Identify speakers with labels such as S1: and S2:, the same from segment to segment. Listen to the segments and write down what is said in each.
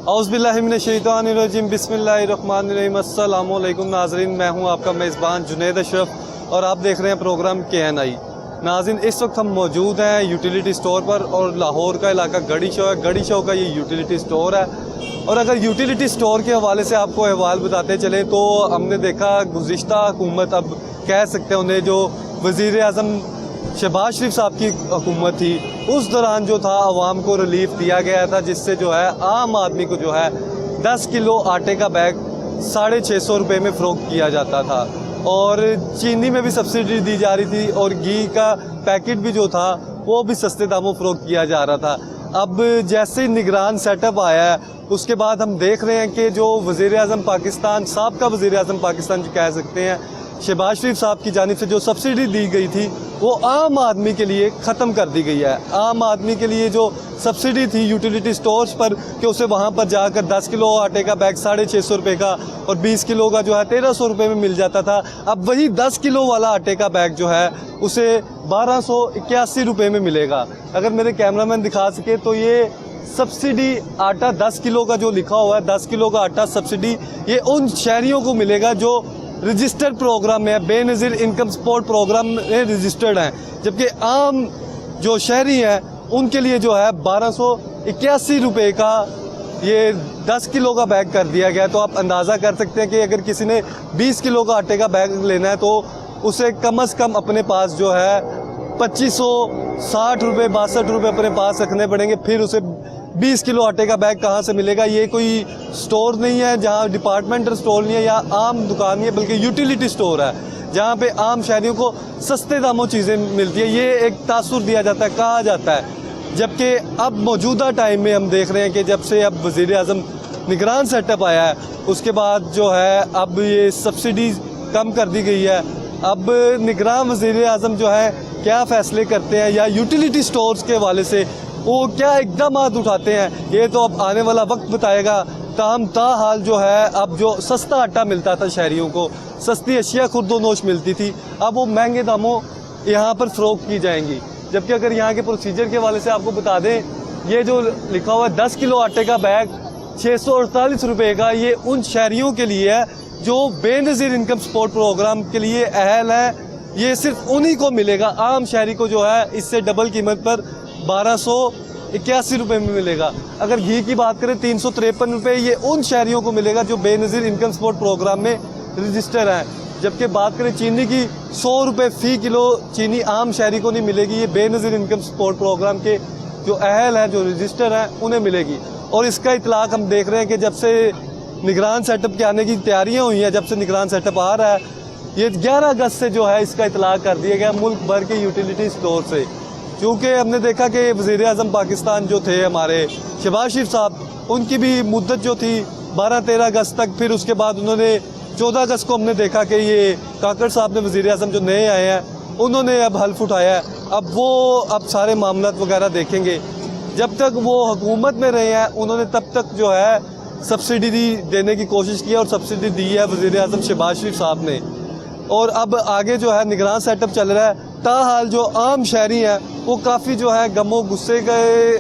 S1: औज़ुबिल्लाहिमिनश्शैतानिर्रजीम बिस्मिल्लाहिर्रहमानिर्रहीम अस्सलाम वालेकुम नाज़रीन, मैं हूं आपका मेज़बान जुनैद अशरफ और आप देख रहे हैं प्रोग्राम KNI। नाज़रीन, इस वक्त हम मौजूद हैं यूटिलिटी स्टोर पर और लाहौर का इलाका गढ़ी शो है। गढ़ी शो का ये यूटिलिटी स्टोर है और अगर यूटिलिटी स्टोर के हवाले से आपको अहवाल बताते चले तो हमने देखा गुज़िश्ता हुकूमत, अब कह सकते हैं उन्हें, जो वज़ीर आज़म शहबाज शरीफ साहब की हुकूमत थी, उस दौरान जो था अवाम को रिलीफ दिया गया था, जिससे जो है आम आदमी को जो है 10 किलो आटे का बैग 650 रुपये में फ़रोख्त किया जाता था और चीनी में भी सब्सिडी दी जा रही थी और घी का पैकेट भी जो था वो भी सस्ते दामों फ़रोख्त किया जा रहा था। अब जैसे निगरान सेटअप आया है उसके बाद हम देख रहे हैं कि जो वज़ीर आज़म पाकिस्तान, साबका वज़ीर आज़म पाकिस्तान जो कह सकते हैं, शहबाज शरीफ साहब की जानिब से जो सब्सिडी दी गई थी वो आम आदमी के लिए ख़त्म कर दी गई है। आम आदमी के लिए जो सब्सिडी थी यूटिलिटी स्टोर्स पर कि उसे वहाँ पर जाकर 10 किलो आटे का बैग 650 रुपये का और 20 किलो का जो है 1300 रुपये में मिल जाता था, अब वही 10 किलो वाला आटे का बैग जो है उसे 1281 रुपये में मिलेगा। अगर मेरे कैमरामैन दिखा सके तो ये सब्सिडी आटा 10 किलो का जो लिखा हुआ है, 10 किलो का आटा सब्सिडी, ये उन शहरियों को मिलेगा जो रजिस्टर्ड प्रोग्राम में, बेनज़ीर इनकम सपोर्ट प्रोग्राम में रजिस्टर्ड हैं, जबकि आम जो शहरी हैं उनके लिए जो है 1281 रुपये का ये 10 किलो का बैग कर दिया गया। तो आप अंदाज़ा कर सकते हैं कि अगर किसी ने 20 किलो का आटे का बैग लेना है तो उसे कम से कम अपने पास जो है 2560 रुपये 62 रुपये अपने पास रखने पड़ेंगे, फिर उसे 20 किलो आटे का बैग कहाँ से मिलेगा। ये कोई स्टोर नहीं है जहाँ डिपार्टमेंटल स्टोर नहीं है या आम दुकान नहीं है, बल्कि यूटिलिटी स्टोर है जहाँ पे आम शहरियों को सस्ते दामों चीज़ें मिलती है। ये एक तासुर दिया जाता है, कहा जाता है, जबकि अब मौजूदा टाइम में हम देख रहे हैं कि जब से अब वज़ीर आज़म निगरान सेटअप आया है उसके बाद जो है अब ये सब्सिडी कम कर दी गई है। अब निगरान वज़ीर आज़म जो है क्या फ़ैसले करते हैं या यूटिलिटी स्टोर्स के हवाले से वो क्या इकदाम उठाते हैं, ये तो अब आने वाला वक्त बताएगा। ताहम ताहाल जो है अब जो सस्ता आटा मिलता था शहरियों को, सस्ती अशिया खुर्दोनोश मिलती थी, अब वो महंगे दामों यहाँ पर फ़रोख्त की जाएंगी। जबकि अगर यहाँ के प्रोसीजर के हवाले से आपको बता दें, ये जो लिखा हुआ है 10 किलो आटे का बैग 648 रुपये का, ये उन शहरियों के लिए है जो बेनज़ीर इनकम सपोर्ट प्रोग्राम के लिए अहल है। ये सिर्फ उन्हीं को मिलेगा, आम शहरी को जो है इससे डबल कीमत पर 1281 रुपये में मिलेगा। अगर घी की बात करें 353 रुपये, ये उन शहरियों को मिलेगा जो बेनज़ीर इनकम सपोर्ट प्रोग्राम में रजिस्टर हैं। जबकि बात करें चीनी की, 100 रुपये फ़ी किलो चीनी आम शहरी को नहीं मिलेगी, ये बेनज़ीर इनकम सपोर्ट प्रोग्राम के जो अहल हैं, जो रजिस्टर हैं, उन्हें मिलेगी। और इसका इतलाक़ हम देख रहे हैं कि जब से निगरान सेटअप के आने की तैयारियाँ हुई हैं, जब से निगरान सेटअप आ रहा है, ये 11 अगस्त से जो है इसका इतलाक़ कर दिया गया मुल्क भर के यूटिलिटी स्टोर से। क्योंकि हमने देखा कि वज़ीर आज़म पाकिस्तान जो थे हमारे शहबाज शरीफ साहब, उनकी भी मुद्दत जो थी 12-13 अगस्त तक, फिर उसके बाद उन्होंने 14 अगस्त को हमने देखा कि ये काकड़ साहब ने, वज़ीर आज़म जो नए आए हैं, उन्होंने अब हल्फ उठाया है। अब सारे मामलात वगैरह देखेंगे। जब तक वो हुकूमत में रहे हैं उन्होंने तब तक जो है सब्सिडी देने की कोशिश की और सब्सिडी दी है वज़ीर आज़म शहबाज शरीफ साहब ने। और अब आगे जो है निगरान सेटअप चल रहा है, ताहाल जो आम शहरी हैं वो काफ़ी जो है गमो गुस्से के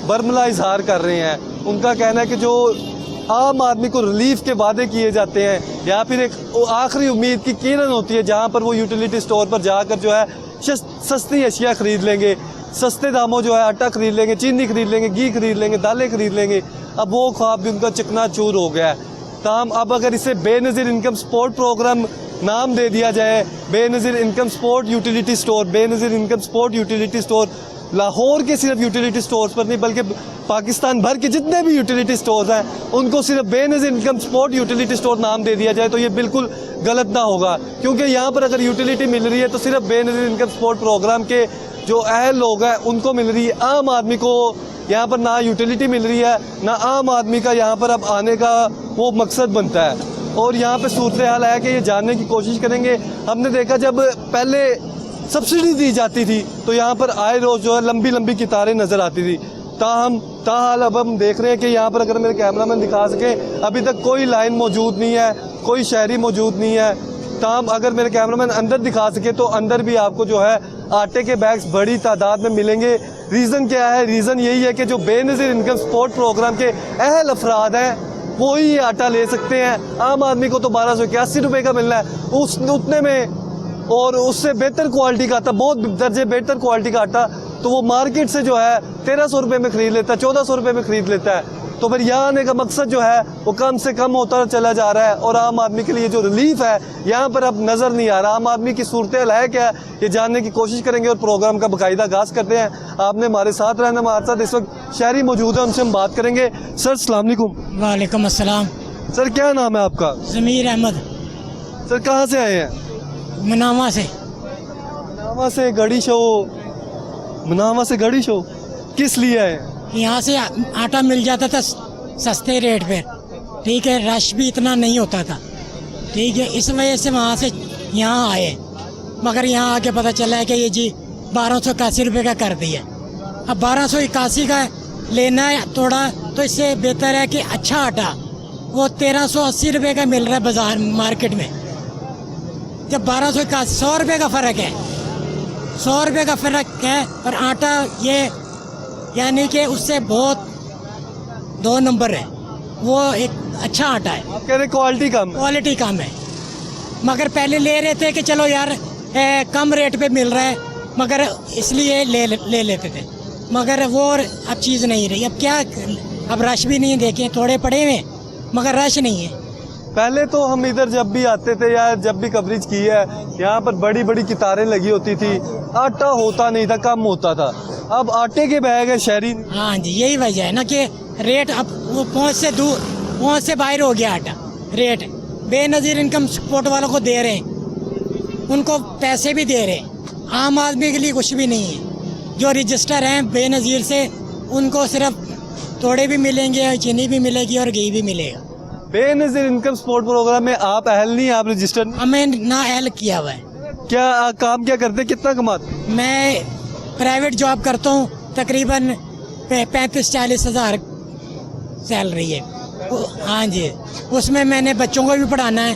S1: बरमला इजहार कर रहे हैं। उनका कहना है कि जो आम आदमी को रिलीफ के वादे किए जाते हैं या फिर एक आखिरी उम्मीद की किरण होती है जहाँ पर वो यूटिलिटी स्टोर पर जाकर जो है सस्ती अशिया ख़रीद लेंगे, सस्ते दामों जो है आटा ख़रीद लेंगे, चीनी ख़रीद लेंगे, घी ख़रीद लेंगे, दालें ख़रीद लेंगे, अब वो ख्वाब भी उनका चकनाचूर हो गया है। ताहम अब अगर इसे बेनज़ीर इनकम सपोर्ट प्रोग्राम नाम दे दिया जाए, Benazir income support utility store, Benazir income support utility store, Lahore के सिर्फ यूटिलिटी स्टोर्स पर नहीं बल्कि पाकिस्तान भर के जितने भी यूटिलिटी स्टोर्स हैं उनको सिर्फ Benazir income support utility store नाम दे दिया जाए तो ये बिल्कुल गलत ना होगा। क्योंकि यहाँ पर अगर यूटिलिटी मिल रही है तो सिर्फ बेनज़ीर इनकम सपोर्ट प्रोग्राम के जो अहल लोग हैं उनको मिल रही है, आम आदमी को यहाँ पर ना यूटिलिटी मिल रही है, ना आम आदमी का यहाँ पर अब आने का वो मकसद बनता है। और यहाँ पे सूरत हाल है कि ये जानने की कोशिश करेंगे। हमने देखा जब पहले सब्सिडी दी जाती थी तो यहाँ पर आए रोज़ जो है लंबी लंबी कितारें नज़र आती थी। ताहाल अब हम देख रहे हैं कि यहाँ पर अगर मेरे कैमरामैन दिखा सके, अभी तक कोई लाइन मौजूद नहीं है, कोई शहरी मौजूद नहीं है। ताम अगर मेरे कैमरामैन अंदर दिखा सके तो अंदर भी आपको जो है आटे के बैग्स बड़ी तादाद में मिलेंगे। रीज़न क्या है? रीज़न यही है कि जो बेनज़ीर इनकम सपोर्ट प्रोग्राम के अहल अफराद हैं वो ही ये आटा ले सकते हैं। आम आदमी को तो 1281 रुपये का मिलना है, उस उतने में और उससे बेहतर क्वालिटी का आटा, बहुत दर्जे बेहतर क्वालिटी का आटा तो वो मार्केट से जो है 1300 रुपये में ख़रीद लेता है, 1400 रुपये में ख़रीद लेता है। तो फिर यहाँ आने का मकसद जो है वो कम से कम होता चला जा रहा है और आम आदमी के लिए जो रिलीफ है यहाँ पर अब नज़र नहीं आ रहा। आम आदमी की सूरत है क्या, ये जानने की कोशिश करेंगे और प्रोग्राम का बाकायदा आगाज़ करते हैं। आपने हमारे साथ रहना, हमारे साथ इस वक्त शहरी मौजूद है, उनसे हम बात करेंगे। सर अस्सलाम वालेकुम।
S2: वालेकुम अस्सलाम।
S1: सर क्या नाम है आपका?
S2: ज़मीर अहमद।
S1: सर कहाँ से आए हैं?
S2: मनामा से।
S1: मनामा से गड़ी शो, मनामा से गड़ी शो किस लिए आए?
S2: यहाँ से आटा मिल जाता था सस्ते रेट पे, ठीक है, रश भी इतना नहीं होता था, ठीक है, इस वजह से वहाँ से यहाँ आए। मगर यहाँ आके पता चला है कि ये जी 1281 रुपये का कर दिया। अब 1281 का लेना है थोड़ा, तो इससे बेहतर है कि अच्छा आटा वो 1380 रुपये का मिल रहा है बाजार मार्केट में। जब 1281, 100 रुपये का फ़र्क है, 100 रुपये का फ़र्क है। और आटा ये यानी कि उससे बहुत 2 नंबर है, वो एक अच्छा आटा है।
S1: आप कह रहे क्वालिटी कम है?
S2: क्वालिटी कम है। मगर पहले ले रहे थे कि चलो यार कम रेट पे मिल रहा है, मगर इसलिए ले लेते थे, मगर वो अब चीज़ नहीं रही। अब क्या, अब रश भी नहीं है, देखें थोड़े पड़े हुए मगर रश नहीं है।
S1: पहले तो हम इधर जब भी आते थे या जब भी कवरेज की है यहाँ पर बड़ी बड़ी कितारें लगी होती थी, आटा होता नहीं था, कम होता था। अब आटे के बैग है शहरी।
S2: हाँ जी, यही वजह है ना कि रेट अब वो पहुँच से बाहर हो गया आटा। रेट बेनज़ीर इनकम सपोर्ट वालों को दे रहे हैं, उनको पैसे भी दे रहे हैं, आम आदमी के लिए कुछ भी नहीं है। जो रजिस्टर हैं बेनज़ीर से, उनको सिर्फ तोड़े भी मिलेंगे, चीनी भी मिलेगी और घी भी मिलेगा।
S1: बेनज़ीर इनकम सपोर्ट प्रोग्राम में आप अहल नहीं, आप रजिस्टर?
S2: हमें ना अहल किया हुआ है।
S1: क्या काम क्या करते, कितना कमाते?
S2: मैं प्राइवेट जॉब करता हूँ, तकरीबन 35-40 हज़ार सैलरी है। हाँ जी, उसमें मैंने बच्चों को भी पढ़ाना है,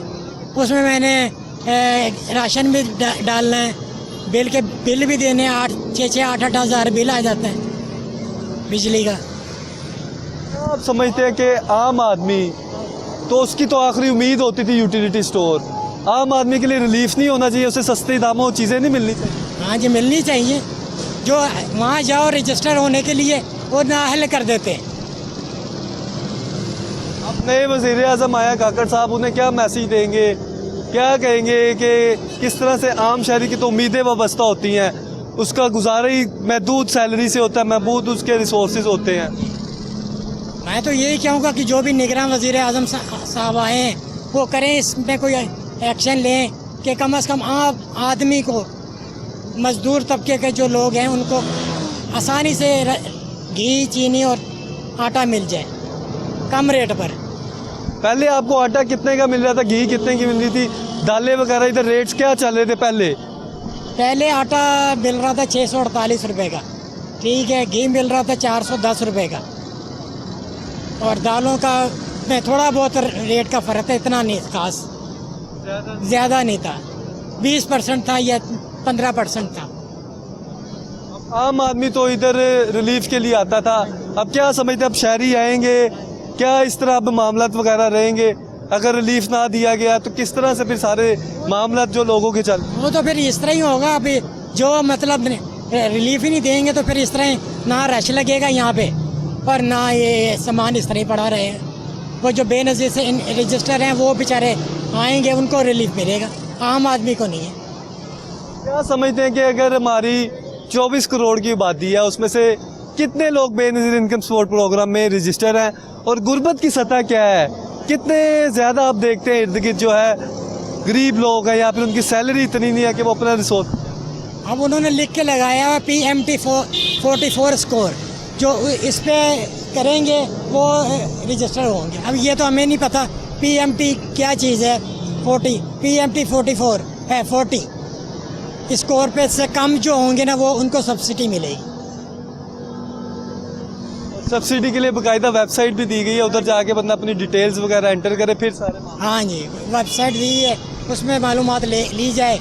S2: उसमें मैंने राशन भी डालना है, बिल भी देने, 6-8 हज़ार बिल आ जाता है बिजली का।
S1: आप समझते हैं कि आम आदमी तो उसकी तो आखिरी उम्मीद होती थी यूटिलिटी स्टोर, आम आदमी के लिए रिलीफ नहीं होना चाहिए, उसे सस्ते दामों चीज़ें नहीं मिलनी चाहिए?
S2: हाँ जी, मिलनी चाहिए। जो वहाँ जाओ रजिस्टर होने के लिए वो नाअहल कर देते हैं।
S1: अब नए वज़ीर आज़म आया काकड़ साहब, उन्हें क्या मैसेज देंगे, क्या कहेंगे कि किस तरह से आम शहरी की तो उम्मीदें वाबस्ता होती हैं, उसका गुजारा ही महदूद सैलरी से होता है, महदूद उसके रिसोर्सेज होते हैं।
S2: मैं तो यही कहूँगा कि जो भी निगरान वज़ीर आज़म साहब आए हैं वो करें, इसमें कोई एक्शन लें कि कम से कम आम आदमी को, मज़दूर तबके के जो लोग हैं उनको आसानी से घी, चीनी और आटा मिल जाए कम रेट पर।
S1: पहले आपको आटा कितने का मिल रहा था, घी कितने की मिल रही थी, दालें वगैरह इधर रेट्स क्या चल रहे थे? पहले
S2: आटा मिल रहा था 648 रुपये का, ठीक है, घी मिल रहा था 410 रुपये का, और दालों का में थोड़ा बहुत रेट का फ़र्क था, इतना नहीं खास, ज़्यादा नहीं था, 20% था या 15% था।
S1: आम आदमी तो इधर रिलीफ के लिए आता था, अब क्या समझते, अब शहरी आएंगे क्या इस तरह अब मामलात वगैरह रहेंगे? अगर रिलीफ ना दिया गया तो किस तरह से फिर सारे मामलात जो लोगों के चल,
S2: वो तो फिर इस तरह ही होगा। अभी जो मतलब रिलीफ ही नहीं देंगे तो फिर इस तरह ना रश लगेगा यहाँ पे और ना ये सामान इस तरह ही पड़ा रहे। वो जो बेनज़ीर से रजिस्टर हैं वो बेचारे आएंगे, उनको रिलीफ मिलेगा, आम आदमी को नहीं है।
S1: क्या समझते हैं कि अगर हमारी 24 करोड़ की आबादी है, उसमें से कितने लोग बेनज़ीर इनकम सपोर्ट प्रोग्राम में रजिस्टर हैं और गुर्बत की सतह क्या है, कितने ज़्यादा आप देखते हैं इर्द गिर्द जो है गरीब लोग हैं या फिर उनकी सैलरी इतनी नहीं है कि वो अपना रिसोर्स।
S2: अब उन्होंने लिख के लगाया है PMT 44 स्कोर, जो इस पे करेंगे वो रजिस्टर होंगे। अब ये तो हमें नहीं पता PMT क्या चीज़ है। PMT 44 है, 40 स्कोर पे से कम जो होंगे ना वो उनको सब्सिडी मिलेगी।
S1: सब्सिडी के लिए बाकायदा वेबसाइट भी दी गई है, उधर जाके बंदा अपनी डिटेल्स वगैरह एंटर करे फिर सारे।
S2: हाँ जी, वेबसाइट दी है, उसमें मालूमात ली जाए।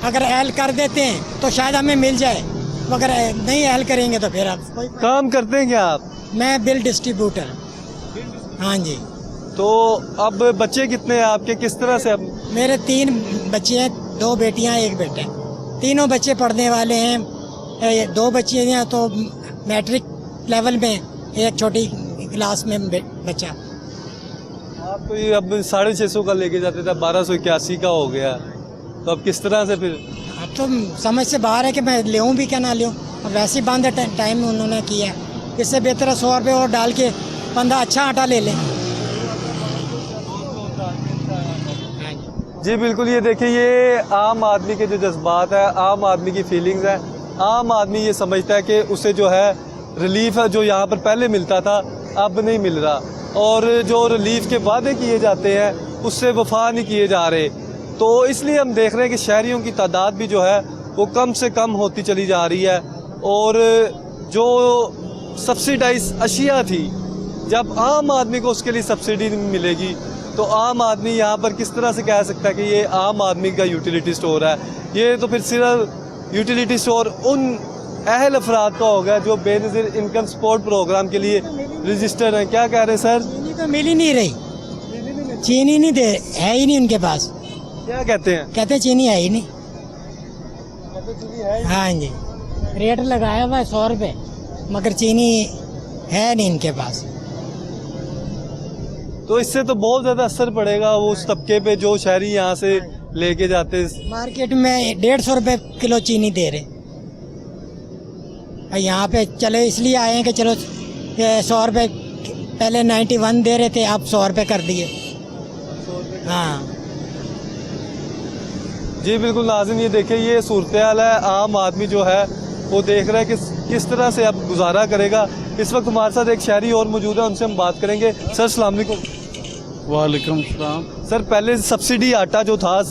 S2: अगर अहल कर देते हैं तो शायद हमें मिल जाए, मगर नहीं अहल करेंगे तो फिर आप कोई।
S1: काम करते हैं क्या आप?
S2: मैं बिल डिस्ट्रीब्यूटर। हाँ जी।
S1: तो अब बच्चे कितने हैं आपके, किस तरह से अब?
S2: मेरे 3 बच्चे हैं, 2 बेटियां 1 बेटा। तीनों बच्चे पढ़ने वाले हैं। 2 बच्चे हैं तो मैट्रिक लेवल में, एक छोटी क्लास में बच्चा।
S1: आप तो ये अब 650 का लेके जाते थे, 1281 का हो गया, तो अब किस तरह से फिर?
S2: अब तो समझ से बाहर है कि मैं लेऊं भी क्या ना लेऊं। अब वैसे ही बंद टाइम उन्होंने किया, इससे बेहतर 100 रुपये और डाल के बंदा अच्छा आटा ले ले।
S1: जी बिल्कुल, ये देखिए, ये आम आदमी के जो जज्बात है, आम आदमी की फीलिंग्स है। आम आदमी ये समझता है कि उसे जो है रिलीफ है जो यहाँ पर पहले मिलता था अब नहीं मिल रहा, और जो रिलीफ के वादे किए जाते हैं उससे वफा नहीं किए जा रहे। तो इसलिए हम देख रहे हैं कि शहरियों की तादाद भी जो है वो कम से कम होती चली जा रही है। और जो सब्सिडाइज अशिया थी, जब आम आदमी को उसके लिए सब्सिडी नहीं मिलेगी तो आम आदमी यहाँ पर किस तरह से कह सकता है कि ये आम आदमी का यूटिलिटी स्टोर है? ये तो फिर सिर्फ यूटिलिटी स्टोर उन अहल अफराद का होगा जो बेनज़ीर इनकम सपोर्ट प्रोग्राम के लिए रजिस्टर हैं। क्या कह रहे हैं सर?
S2: चीनी तो मिल ही नहीं रही, चीनी नहीं दे, है ही नहीं उनके पास।
S1: क्या कहते हैं?
S2: कहते हैं चीनी है ही नहीं। हाँ जी, रेट लगाया हुआ है 100 रुपये, मगर चीनी है नहीं इनके पास।
S1: तो इससे तो बहुत ज़्यादा असर पड़ेगा उस तबके पे जो शहरी यहाँ से लेके जाते।
S2: मार्केट में 150 रुपये किलो चीनी दे रहे, यहाँ पे चले इसलिए आए हैं कि चलो 100 रुपये, पहले 91 दे रहे थे, अब 100 रुपये कर दिए। हाँ
S1: जी बिल्कुल नाज़रीन, ये देखिए, ये सूरत हाल है। आम आदमी जो है वो देख रहा है कि किस तरह से अब गुजारा करेगा। इस वक्त हमारे साथ एक शहरी और मौजूद है, उनसे हम बात करेंगे। सर अस्सलाम वालेकुम।
S3: वालेकुम सलाम।
S1: सर, पहले सब्सिडी आटा जो था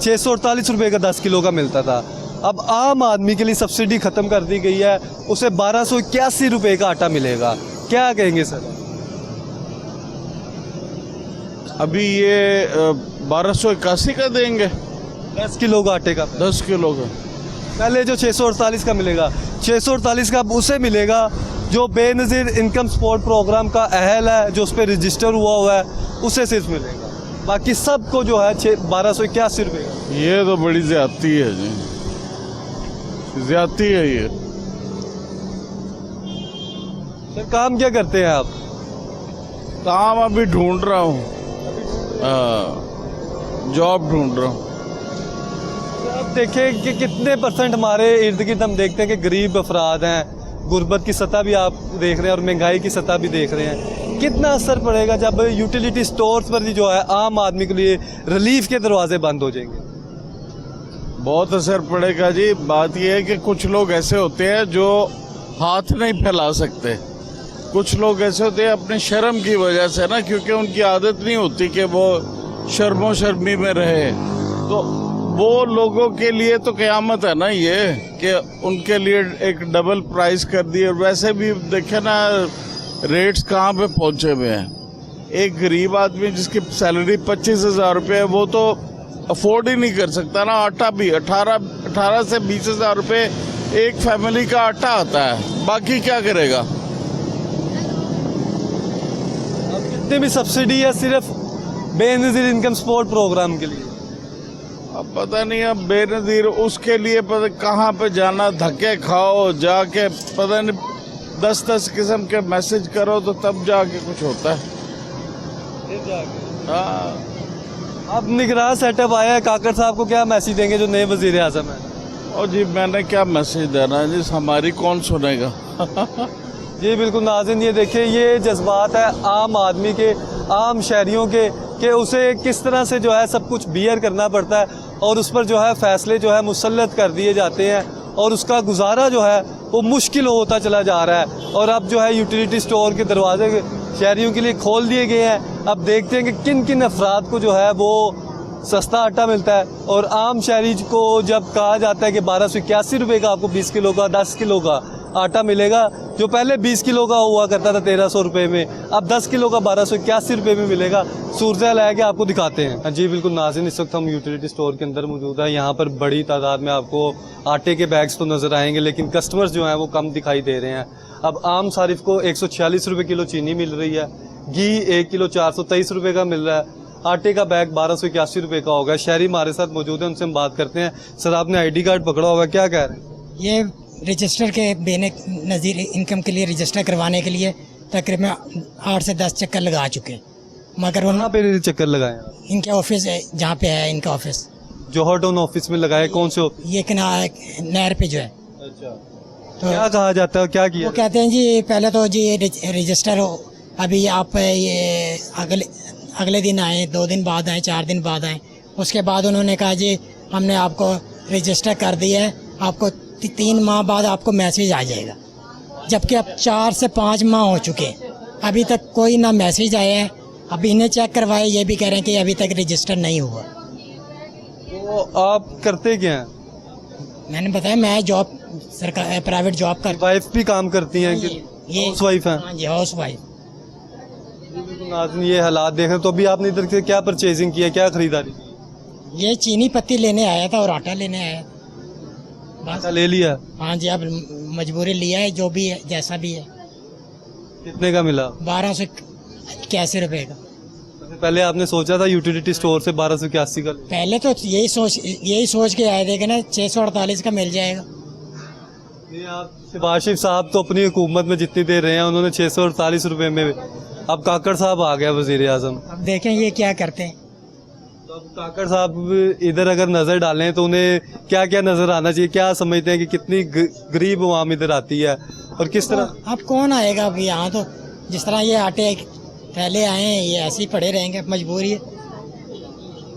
S1: 648 रुपये का 10 किलो का मिलता था, अब आम आदमी के लिए सब्सिडी ख़त्म कर दी गई है, उसे 1281 रुपये का आटा मिलेगा। क्या कहेंगे सर?
S3: अभी ये 1281 का देंगे
S1: 10 किलो का आटे का।
S3: 10 किलो का।
S1: पहले जो 648 का मिलेगा, 648 का अब उसे मिलेगा जो बेनज़ीर इनकम सपोर्ट प्रोग्राम का अहल है, जो उस पर रजिस्टर हुआ है, उसे सिर्फ मिलेगा। बाकी सबको जो है 1281 रुपये का।
S3: ये तो बड़ी ज्यादती है जी, ज्यादती है ये।
S1: सर काम क्या करते हैं आप?
S3: काम अभी ढूंढ रहा हूँ, जॉब ढूंढ रहा हूँ।
S1: अब देखें कि कितने % हमारे इर्द गिर्द हम देखते हैं कि गरीब अफराद हैं, गुर्बत की सतह भी आप देख रहे हैं और महंगाई की सतह भी देख रहे हैं। कितना असर पड़ेगा जब यूटिलिटी स्टोर्स पर जो है आम आदमी के लिए रिलीफ के दरवाजे बंद हो जाएंगे?
S3: बहुत असर पड़ेगा जी। बात यह है कि कुछ लोग ऐसे होते हैं जो हाथ नहीं फैला सकते, कुछ लोग ऐसे होते हैं अपने शर्म की वजह से ना, क्योंकि उनकी आदत नहीं होती कि वो शर्मो शर्मी में रहे, तो वो लोगों के लिए तो क़यामत है ना ये, कि उनके लिए एक डबल प्राइस कर दिए। वैसे भी देखे ना रेट्स कहाँ पे पहुँचे हुए हैं। एक गरीब आदमी जिसकी सैलरी 25,000 रुपये है, वो तो अफोर्ड ही नहीं कर सकता ना। आटा भी 18 से 20,000 रुपये एक फैमिली का आटा आता है, बाकी क्या करेगा?
S1: अब जितनी भी सब्सिडी है सिर्फ बेनज़ीर इनकम सपोर्ट प्रोग्राम के लिए।
S3: अब पता नहीं, अब बेनज़ीर उसके लिए पता कहाँ पे जाना, धक्के खाओ जाके, पता नहीं 10 किस्म के मैसेज करो तो तब जाके कुछ होता है। हाँ,
S1: अब निगरान सेटअप आया है, काकड़ साहब को क्या मैसेज देंगे जो नए वजीर आज़म हैं?
S3: और जी मैंने क्या मैसेज देना है जी, हमारी कौन सुनेगा।
S1: जी बिल्कुल नाज़रीन, ये देखिए, ये जज्बात है आम आदमी के, आम शहरियों के, कि उसे किस तरह से जो है सब कुछ बियर करना पड़ता है और उस पर जो है फ़ैसले जो है मुसल्लत कर दिए जाते हैं और उसका गुजारा जो है वो मुश्किल होता चला जा रहा है। और अब जो है यूटिलिटी स्टोर के दरवाजे शहरियों के लिए खोल दिए गए हैं। अब देखते हैं कि किन किन अफराद को जो है वो सस्ता आटा मिलता है। और आम शहरी को जब कहा जाता है कि 1281 रुपये का आपको 20 किलो का 10 किलो का आटा मिलेगा, जो पहले 20 किलो का हुआ करता था 1300 रुपये में, अब 10 किलो का 1281 रुपये में मिलेगा। सूरत है कि आपको दिखाते हैं। जी बिल्कुल नाज़रीन, इस वक्त हम यूटिलिटी स्टोर के अंदर मौजूद है। यहाँ पर बड़ी तादाद में आपको आटे के बैग्स तो नज़र आएंगे, लेकिन कस्टमर्स जो हैं वो कम दिखाई दे रहे हैं। अब आम सारिफ को 146 रुपये किलो चीनी मिल रही है, घी 1 किलो 423 रुपये का मिल रहा है, आटे का बैग 1281 रुपये का होगा। शहरी हमारे साथ मौजूद है, उनसे हम बात करते हैं। सर आपने ID कार्ड पकड़ा होगा, क्या कह रहे हैं?
S2: ये रजिस्टर के नज़ीर इनकम के लिए रजिस्टर करवाने के लिए तकरीबन 8 से 10 चक्कर लगा चुके हैं, मगर
S1: वहाँ पे चक्कर लगाए?
S2: इनके ऑफिस है जहाँ पे है इनका ऑफिस,
S1: जौहर टाउन ऑफिस में लगाए। कौन से ऑफिस?
S2: ये नहर पे जो है।
S1: अच्छा,
S2: तो
S1: क्या कहा जाता है, क्या किया?
S2: वो कहते हैं जी पहले तो जी रजिस्टर हो, अभी आप ये अगले दिन आए, 2 दिन बाद आए, 4 दिन बाद आए। उसके बाद उन्होंने कहा जी हमने आपको रजिस्टर कर दिया है, आपको 3 माह बाद आपको मैसेज आ जाएगा। जबकि अब 4 से 5 माह हो चुके हैं, अभी तक कोई ना मैसेज आया है। अभी इन्हें चेक करवाए, ये भी कह रहे हैं कि अभी तक रजिस्टर नहीं हुआ।
S1: तो आप करते क्या हैं?
S2: मैंने बताया मैं जॉब सरकार प्राइवेट जॉब कर।
S1: वाइफ भी काम करती हैं कि
S2: ये
S1: हाउस वाइफ हैं?
S2: हाँ जी, हाउस वाइफ।
S1: नाज़रीन ये हालात देख रहे हैं। तो अभी आपने इधर से क्या परचेजिंग किया, क्या खरीदारी की?
S2: ये चीनी पत्ती लेने आया था और आटा लेने आया था, बस।
S1: आटा ले लिया?
S2: हाँ जी, अब मजबूरी लिया है, जो भी है जैसा भी है।
S1: कितने का मिला?
S2: 1281 रुपये का।
S1: पहले आपने सोचा था यूटिलिटी स्टोर से 1281 का?
S2: पहले तो यही सोच के आए थे कि ना 648 का मिल जाएगा।
S1: ये आप शहबाज शरीफ साहब तो अपनी हुकूमत में जितनी देर रहे हैं उन्होंने 648 रुपये में, अब काकड़ साहब आ गया वजीर आजम।
S2: अब देखें ये क्या करते हैं।
S1: तो अब काकड़ साहब इधर अगर नज़र डालें तो उन्हें क्या क्या नज़र आना चाहिए, क्या समझते हैं कि कितनी गरीब आवाम इधर आती है और किस तरह?
S2: अब कौन आएगा अब यहाँ, तो जिस तरह ये आटे थैले आए हैं ये ऐसे ही पड़े रहेंगे, मजबूरी है।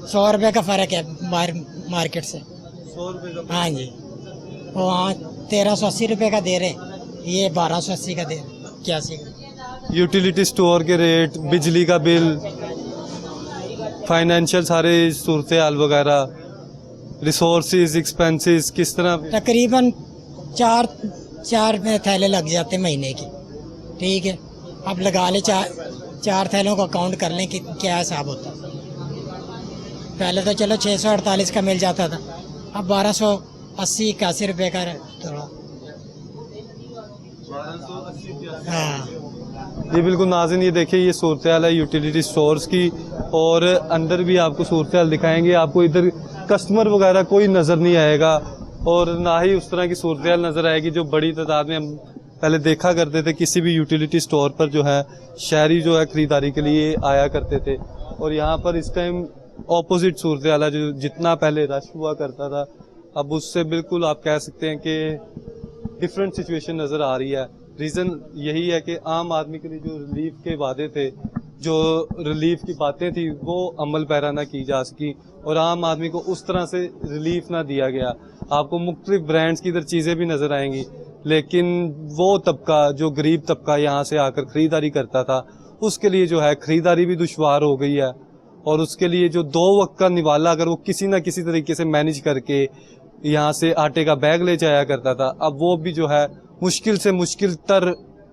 S2: 100 रुपये का फ़र्क है मार्केट से।
S1: 100 रुपये का?
S2: हाँ जी, वो वहाँ 1380 रुपये का दे रहे, ये 1280 का दे रहे, 81 का।
S1: यूटिलिटी स्टोर के रेट, बिजली का बिल, फाइनेंशियल सारे सूरत हाल वगैरह, रिसोर्सेज, एक्सपेंसेस किस तरह?
S2: तकरीबन चार थैले लग जाते महीने की, ठीक है। अब लगा ले चार थैलों का काउंट कर लें कि क्या हिसाब होता है। पहले तो चलो 648 का मिल जाता था, अब 1280-81 रुपये का थोड़ा। हाँ
S1: जी बिल्कुल नाज़रीन, ये देखिए ये सूरत हाल है यूटिलिटी स्टोर्स की, और अंदर भी आपको सूरत हाल दिखाएंगे। आपको इधर कस्टमर वगैरह कोई नज़र नहीं आएगा और ना ही उस तरह की सूरत हाल नज़र आएगी जो बड़ी तादाद में हम पहले देखा करते थे। किसी भी यूटिलिटी स्टोर पर जो है शहरी जो है ख़रीदारी के लिए आया करते थे, और यहाँ पर इस टाइम ऑपोजिट सूरत हाल है। जो जितना पहले रश हुआ करता था अब उससे बिल्कुल आप कह सकते हैं कि डिफरेंट सिचुएशन नज़र आ रही है। रीज़न यही है कि आम आदमी के लिए जो रिलीफ के वादे थे, जो रिलीफ की बातें थी, वो अमल पैरा ना की जा सकी और आम आदमी को उस तरह से रिलीफ ना दिया गया। आपको मुख्तलिफ ब्रांड्स की इधर चीज़ें भी नज़र आएंगी, लेकिन वो तबका जो गरीब तबका यहाँ से आकर ख़रीदारी करता था उसके लिए जो है ख़रीदारी भी दुश्वार हो गई है। और उसके लिए जो 2 वक्त का निवाला अगर वो किसी ना किसी तरीके से मैनेज करके यहाँ से आटे का बैग ले जाया करता था, अब वो भी जो है मुश्किल से मुश्किल तर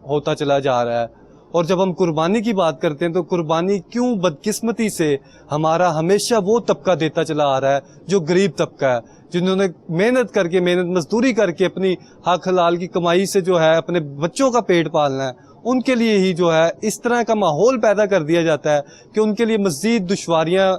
S1: होता चला जा रहा है। और जब हम कुर्बानी की बात करते हैं तो कुर्बानी क्यों बदकिस्मती से हमारा हमेशा वो तबका देता चला आ रहा है जो गरीब तबका है, जिन्होंने मेहनत करके, मेहनत मजदूरी करके अपनी हक हलाल की कमाई से जो है अपने बच्चों का पेट पालना है, उनके लिए ही जो है इस तरह का माहौल पैदा कर दिया जाता है कि उनके लिए मज़ीद दुश्वारियाँ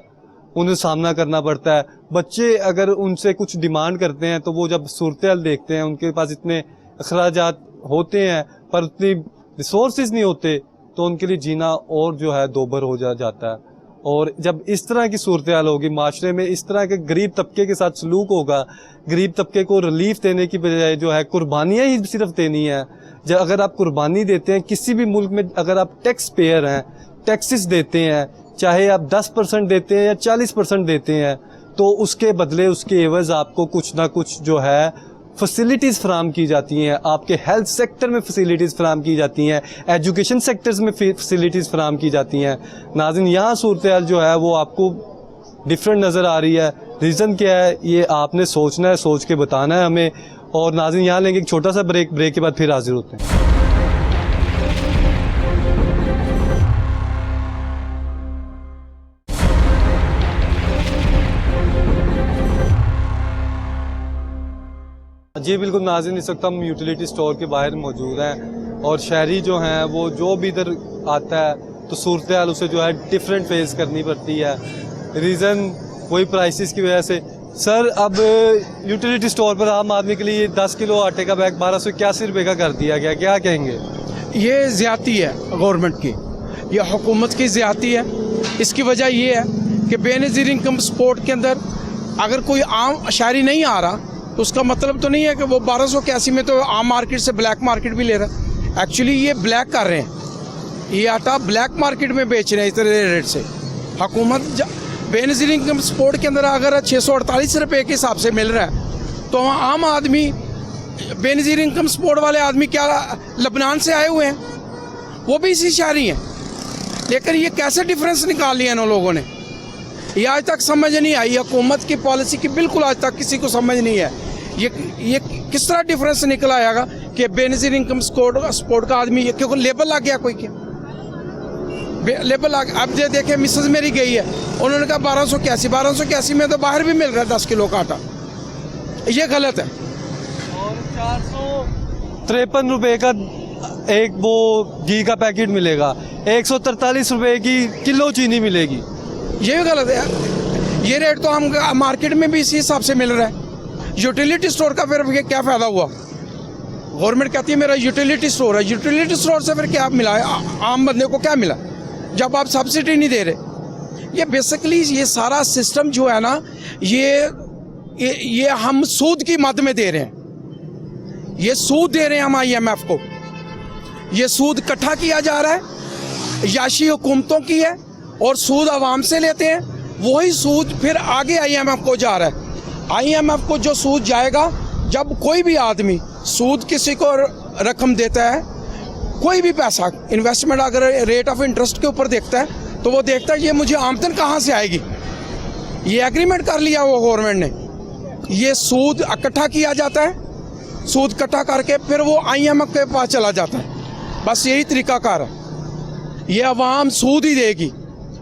S1: उन्हें सामना करना पड़ता है। बच्चे अगर उनसे कुछ डिमांड करते हैं तो वो जब सूरत हाल देखते हैं, उनके पास इतने अखराजात होते हैं पर उतनी रिसोर्सेज नहीं होते, तो उनके लिए जीना और जो है दोबर हो जाता है। और जब इस तरह की सूरत हाल होगी माशरे में, इस तरह के गरीब तबके के साथ सलूक होगा, गरीब तबके को रिलीफ देने की बजाय जो है कुर्बानियाँ ही सिर्फ देनी है। जब अगर आप कुर्बानी देते हैं किसी भी मुल्क में, अगर आप टैक्स पेयर हैं, टैक्सेस देते हैं, चाहे आप 10% देते हैं या 40% देते हैं, तो उसके बदले उसके एवज़ आपको कुछ ना कुछ जो है फैसिलिटीज़ फराम की जाती हैं। आपके हेल्थ सेक्टर में फैसिलिटीज़ फराम की जाती हैं, एजुकेशन सेक्टर्स में फैसिलिटीज़ फराम की जाती हैं। नाज़रीन यहाँ सूरत हाल जो है वो आपको डिफरेंट नज़र आ रही है। रीज़न क्या है ये आपने सोचना है, सोच के बताना है हमें। और नाज़रीन यहाँ लेंगे एक छोटा सा ब्रेक के बाद फिर हाजिर होते हैं। जी बिल्कुल नाज़रीन, इस वक्त हम यूटिलिटी स्टोर के बाहर मौजूद हैं और शहरी जो हैं वो जो भी इधर आता है तो सूरत हाल उसे जो है डिफरेंट फेस करनी पड़ती है। रीज़न वही प्राइसेस की वजह से। सर अब यूटिलिटी स्टोर पर आम आदमी के लिए 10 किलो आटे का बैग 1281 रुपये का कर दिया गया, क्या कहेंगे?
S4: ये ज़्यादती है गवर्नमेंट की, ये हुकूमत की ज़्यादती है। इसकी वजह ये है कि बेनज़ीर इनकम सपोर्ट के अंदर अगर कोई आम शहरी नहीं आ रहा तो उसका मतलब तो नहीं है कि वो 1281 में तो आम मार्केट से ब्लैक मार्केट भी ले रहा है। एक्चुअली ये ब्लैक कर रहे हैं, ये आटा ब्लैक मार्केट में बेच रहे हैं इतने रेट से। हुकूमत बेनज़ीर इनकम सपोर्ट के अंदर अगर 648 रुपये के हिसाब से मिल रहा है तो आम आदमी, बेनज़ीर इनकम सपोर्ट वाले आदमी क्या लबनान से आए हुए हैं, वो भी इसी शहरी हैं, लेकिन ये कैसे डिफरेंस निकाल लिया इन लोगों ने, ये आज तक समझ नहीं आई। हुकूमत की पॉलिसी की बिल्कुल आज तक किसी को समझ नहीं है। ये किस तरह डिफरेंस निकल आएगा कि बेनज़ीर इनकम सपोर्ट का आदमी, ये क्योंकि लेबल लग गया, कोई क्या लेबल लग। अब ये देखे मिसेज मेरी गई है, उन्होंने कहा 1281 में तो बाहर भी मिल रहा है 10 किलो का आटा, ये गलत है।
S1: और 453 रुपये का एक वो घी का पैकेट मिलेगा, 143 रुपये की किलो चीनी मिलेगी,
S4: ये भी गलत है यार। ये रेट तो हम मार्केट में भी इसी हिसाब से मिल रहा है। यूटिलिटी स्टोर का फिर क्या फ़ायदा हुआ? गवर्नमेंट कहती है मेरा यूटिलिटी स्टोर है, यूटिलिटी स्टोर से फिर क्या मिला है? आम बंदे को क्या मिला जब आप सब्सिडी नहीं दे रहे? ये बेसिकली ये सारा सिस्टम जो है ना, ये हम सूद की मद में दे रहे हैं। ये सूद दे रहे हैं हम IMF को, ये सूद इकट्ठा किया जा रहा है, याशी हुकूमतों की है और सूद आवाम से लेते हैं, वही सूद फिर आगे IMF को जा रहा है। IMF को जो सूद जाएगा, जब कोई भी आदमी सूद किसी को रकम देता है, कोई भी पैसा इन्वेस्टमेंट अगर रेट ऑफ इंटरेस्ट के ऊपर देखता है तो वो देखता है ये मुझे आमदन कहाँ से आएगी। ये एग्रीमेंट कर लिया वो गवर्नमेंट ने, ये सूद इकट्ठा किया जाता है, सूद इकट्ठा करके फिर वो IMF के पास चला जाता है। बस यही तरीकाकार है। ये अवाम सूद ही देगी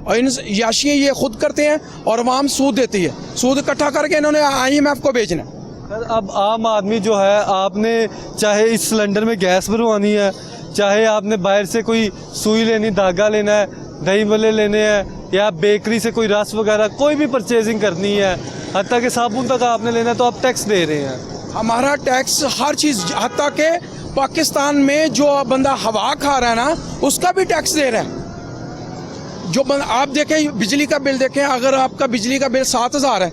S4: और इन याशियाँ ये खुद करते हैं और अवाम सूद देती है, सूद इकट्ठा करके इन्होंने IMF को बेचना।
S1: सर अब आम आदमी जो है, आपने चाहे इस सिलेंडर में गैस भरवानी है, चाहे आपने बाहर से कोई सुई लेनी, धागा लेना है, दही भल्ले लेने हैं, या बेकरी से कोई रस वगैरह कोई भी परचेजिंग करनी है, हत्ता के साबुन तक आपने लेना है तो आप टैक्स दे रहे हैं।
S4: हमारा टैक्स हर चीज़, हत्ता के पाकिस्तान में जो बंदा हवा खा रहा है ना, उसका भी टैक्स दे रहा है। जो आप देखें बिजली का बिल देखें, अगर आपका बिजली का बिल 7,000 है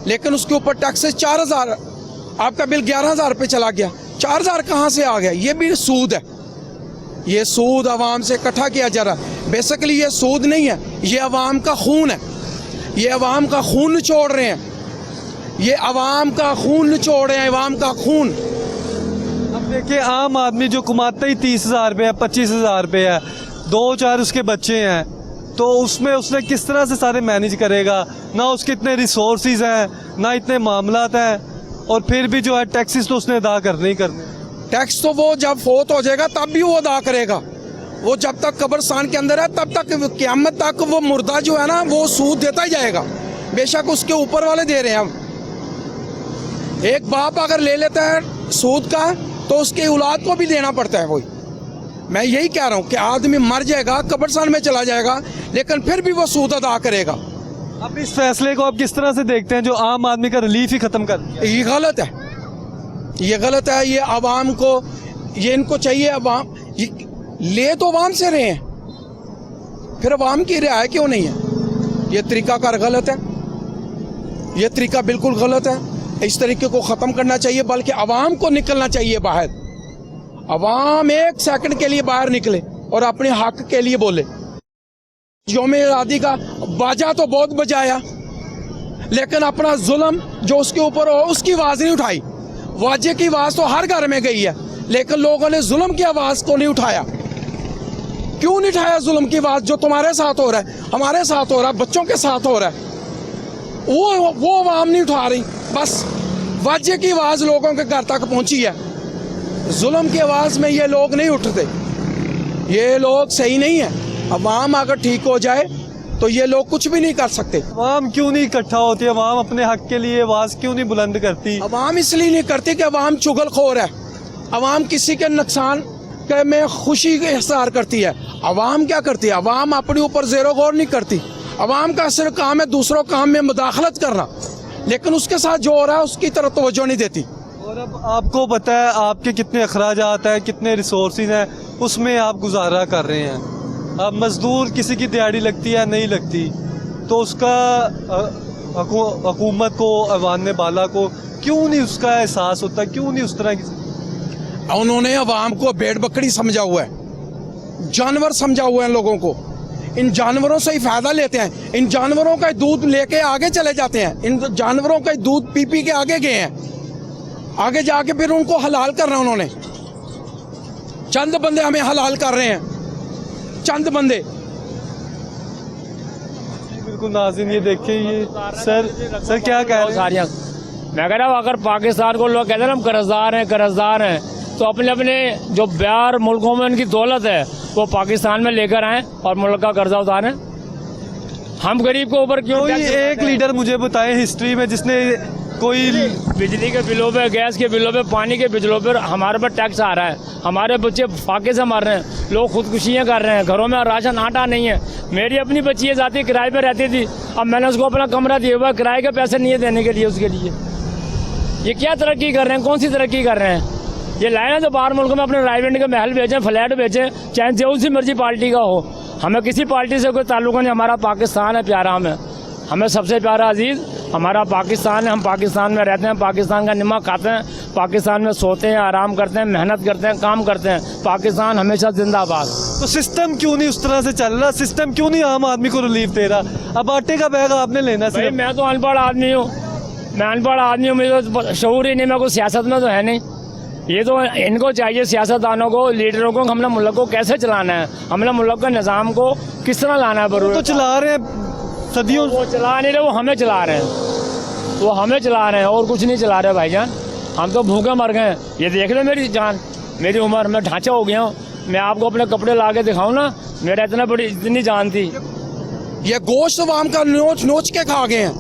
S4: लेकिन उसके ऊपर टैक्स है 4,000, आपका बिल 11,000 पे चला गया, 4,000 कहाँ से आ गया? ये भी सूद है। ये सूद आवाम से इकट्ठा किया जा रहा है। बेसिकली ये सूद नहीं है, ये आवाम का खून है, ये आवाम का खून निचोड़ रहे हैं, ये आवाम का खून निचोड़ रहे हैं, आवाम का खून।
S1: अब देखिए आम आदमी जो कमाता ही 30,000 रुपये है, 25,000 रुपये है, 2-4 उसके बच्चे हैं, तो उसमें उसने किस तरह से सारे मैनेज करेगा? ना उसके इतने रिसोर्सेज हैं, ना इतने मामलात हैं, और फिर भी जो है टैक्सेस तो उसने अदा करने ही करने।
S4: टैक्स तो वो जब फोत हो जाएगा तब भी वो अदा करेगा। वो जब तक कब्रिस्तान के अंदर है तब तक क़यामत तक वो मुर्दा जो है ना वो सूद देता ही जाएगा, बेशक उसके ऊपर वाले दे रहे हैं। अब एक बाप अगर ले लेता है सूद का तो उसके औलाद को भी देना पड़ता है। वही मैं यही कह रहा हूँ कि आदमी मर जाएगा, कब्रिस्तान में चला जाएगा, लेकिन फिर भी वो सूद अदा करेगा।
S1: अब इस फैसले को आप किस तरह से देखते हैं जो आम आदमी का रिलीफ ही खत्म कर दिया?
S4: ये गलत है, ये गलत है। ये आवाम को, ये इनको चाहिए, आवाम ले तो आवाम से रहे हैं, फिर आवाम की रियायत क्यों नहीं है? ये तरीकाकार गलत है, ये तरीका बिल्कुल गलत है। इस तरीके को ख़त्म करना चाहिए, बल्कि आवाम को निकलना चाहिए बाहर। आवाम 1 सेकंड के लिए बाहर निकले और अपने हक के लिए बोले। यौम आज़ादी का बाजा तो बहुत बजाया, लेकिन अपना जुल्म जो उसके ऊपर हो उसकी आवाज़ नहीं उठाई। वाजे की आवाज़ तो हर घर में गई है, लेकिन लोगों ने जुल्म की आवाज़ को नहीं उठाया। क्यों नहीं उठाया जुल्म की आवाज़? जो तुम्हारे साथ हो रहा है, हमारे साथ हो रहा है, बच्चों के साथ हो रहा है। वो आवाम नहीं उठा रही। बस वाजे की आवाज़ लोगों के घर तक पहुंची है, जुल्म की आवाज़ में ये लोग नहीं उठते, ये लोग सही नहीं है। अवाम अगर ठीक हो जाए तो ये लोग कुछ भी नहीं कर सकते।
S1: अवाम क्यों नहीं इकट्ठा होती? अवाम अपने हक के लिए आवाज़ क्यों नहीं बुलंद करती?
S4: अवाम इसलिए नहीं करती कि अवाम चुगलखोर है, अवाम किसी के नुकसान के में खुशी का इज़हार करती है। अवाम क्या करती है? अवाम अपने ऊपर ज़ेरो गौर नहीं करती। अवाम का सिर्फ काम है दूसरों काम में मुदाखलत करना, लेकिन उसके साथ जो हो रहा है उसकी तरफ तवज्जो नहीं देती।
S1: और अब आपको पता है आपके कितने अखराजात हैं, कितने रिसोर्सेज हैं, उसमें आप गुजारा कर रहे हैं। अब मजदूर किसी की दिहाड़ी लगती है नहीं लगती, तो उसका हुकूमत को, अवान बाला को क्यों नहीं उसका एहसास होता? क्यों नहीं उस तरह की?
S4: उन्होंने अवाम को भेड़ बकरी समझा हुआ है, जानवर समझा हुआ है लोगों को। इन जानवरों से ही फायदा लेते हैं, इन जानवरों का दूध लेके आगे चले जाते हैं, इन जानवरों का दूध पी पी के आगे गए हैं, आगे जाके फिर उनको हलाल करना। उन्होंने चंद बंदे हमें हलाल कर रहे हैं, चंद बंदे।
S1: बिल्कुल नाज़रीन, ये देखिए, ये सर क्या कह रहे हैं?
S5: मैं कह रहा हूँ अगर पाकिस्तान को लोग कहते हैं ना हम कर्जदार हैं, तो अपने अपने जो बाहर मुल्कों में उनकी दौलत है वो पाकिस्तान में लेकर आए और मुल्क का कर्जा उतारें। हम गरीब को ऊपर क्यों?
S1: कोई एक लीडर मुझे बताएं हिस्ट्री में जिसने कोई
S5: बिजली के बिलों पे, गैस के बिलों पे, पानी के बिलों पे हमारे पर टैक्स आ रहा है, हमारे बच्चे फाके से मर रहे हैं, लोग खुदकुशियाँ कर रहे हैं, घरों में राशन आटा नहीं है। मेरी अपनी बच्ची है जाती किराए पे रहती थी, अब मैंने उसको अपना कमरा दिया हुआ, किराए के पैसे नहीं है देने के लिए उसके लिए। ये क्या तरक्की कर रहे हैं? कौन सी तरक्की कर रहे हैं? ये लाए ना तो बाहर मुल्क में अपने राइवेंट के महल बेचें, फ्लैट बेचें, चाहे जो सी मर्जी पार्टी का हो। हमें किसी पार्टी से कोई ताल्लुक नहीं। हमारा पाकिस्तान है प्यारा, हमें सबसे प्यारा अजीज़ हमारा पाकिस्तान है। हम पाकिस्तान में रहते हैं, पाकिस्तान का नमक खाते हैं, पाकिस्तान में सोते हैं, आराम करते हैं, मेहनत करते हैं, काम करते हैं। पाकिस्तान हमेशा जिंदाबाद।
S1: तो सिस्टम क्यों नहीं उस तरह से चल रहा? सिस्टम क्यों नहीं आम आदमी को रिलीफ दे रहा? अब आटे का बैग आपने लेना
S5: भाई
S1: सिर्फ।
S5: मैं तो अनपढ़ आदमी हूँ, मुझे तो शऊर ही नहीं, मैं कोई सियासत में तो है नहीं। ये तो इनको चाहिए सियासतदानों को, लीडरों को, हमने मुल्क को कैसे चलाना है, हमने मुल्क के निज़ाम को किस तरह लाना है।
S1: वो तो चला रहे हैं सदियों।
S5: वो चला नहीं रहे, वो हमें चला रहे हैं, वो हमें चला रहे हैं और कुछ नहीं चला रहे भाईजान। हम तो भूखे मर गए। ये देख लो मेरी जान, मेरी उम्र, मैं ढांचा हो गया हूँ। मैं आपको अपने कपड़े ला के दिखाऊँ ना, मेरा इतनी जान थी।
S4: ये गोश्त आवाम का नोच नोच के खा गए हैं,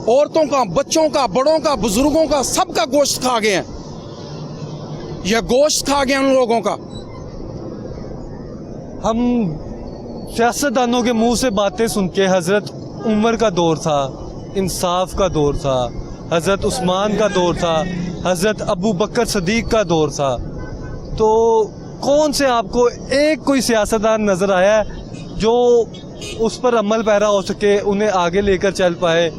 S4: औरतों का, बच्चों का, बड़ों का, बुजुर्गों का, सबका गोश्त खा गए हैं। यह गोश्त खा गए उन लोगों का।
S1: हम सियासतदानों के मुंह से बातें सुन के, हजरत उमर का दौर था, इंसाफ का दौर था, हजरत उस्मान का दौर था, हजरत अबू बकर सदीक का दौर था, तो कौन से आपको एक कोई सियासतदान नजर आया है जो उस पर अमल पैरा हो सके, उन्हें आगे लेकर चल पाए?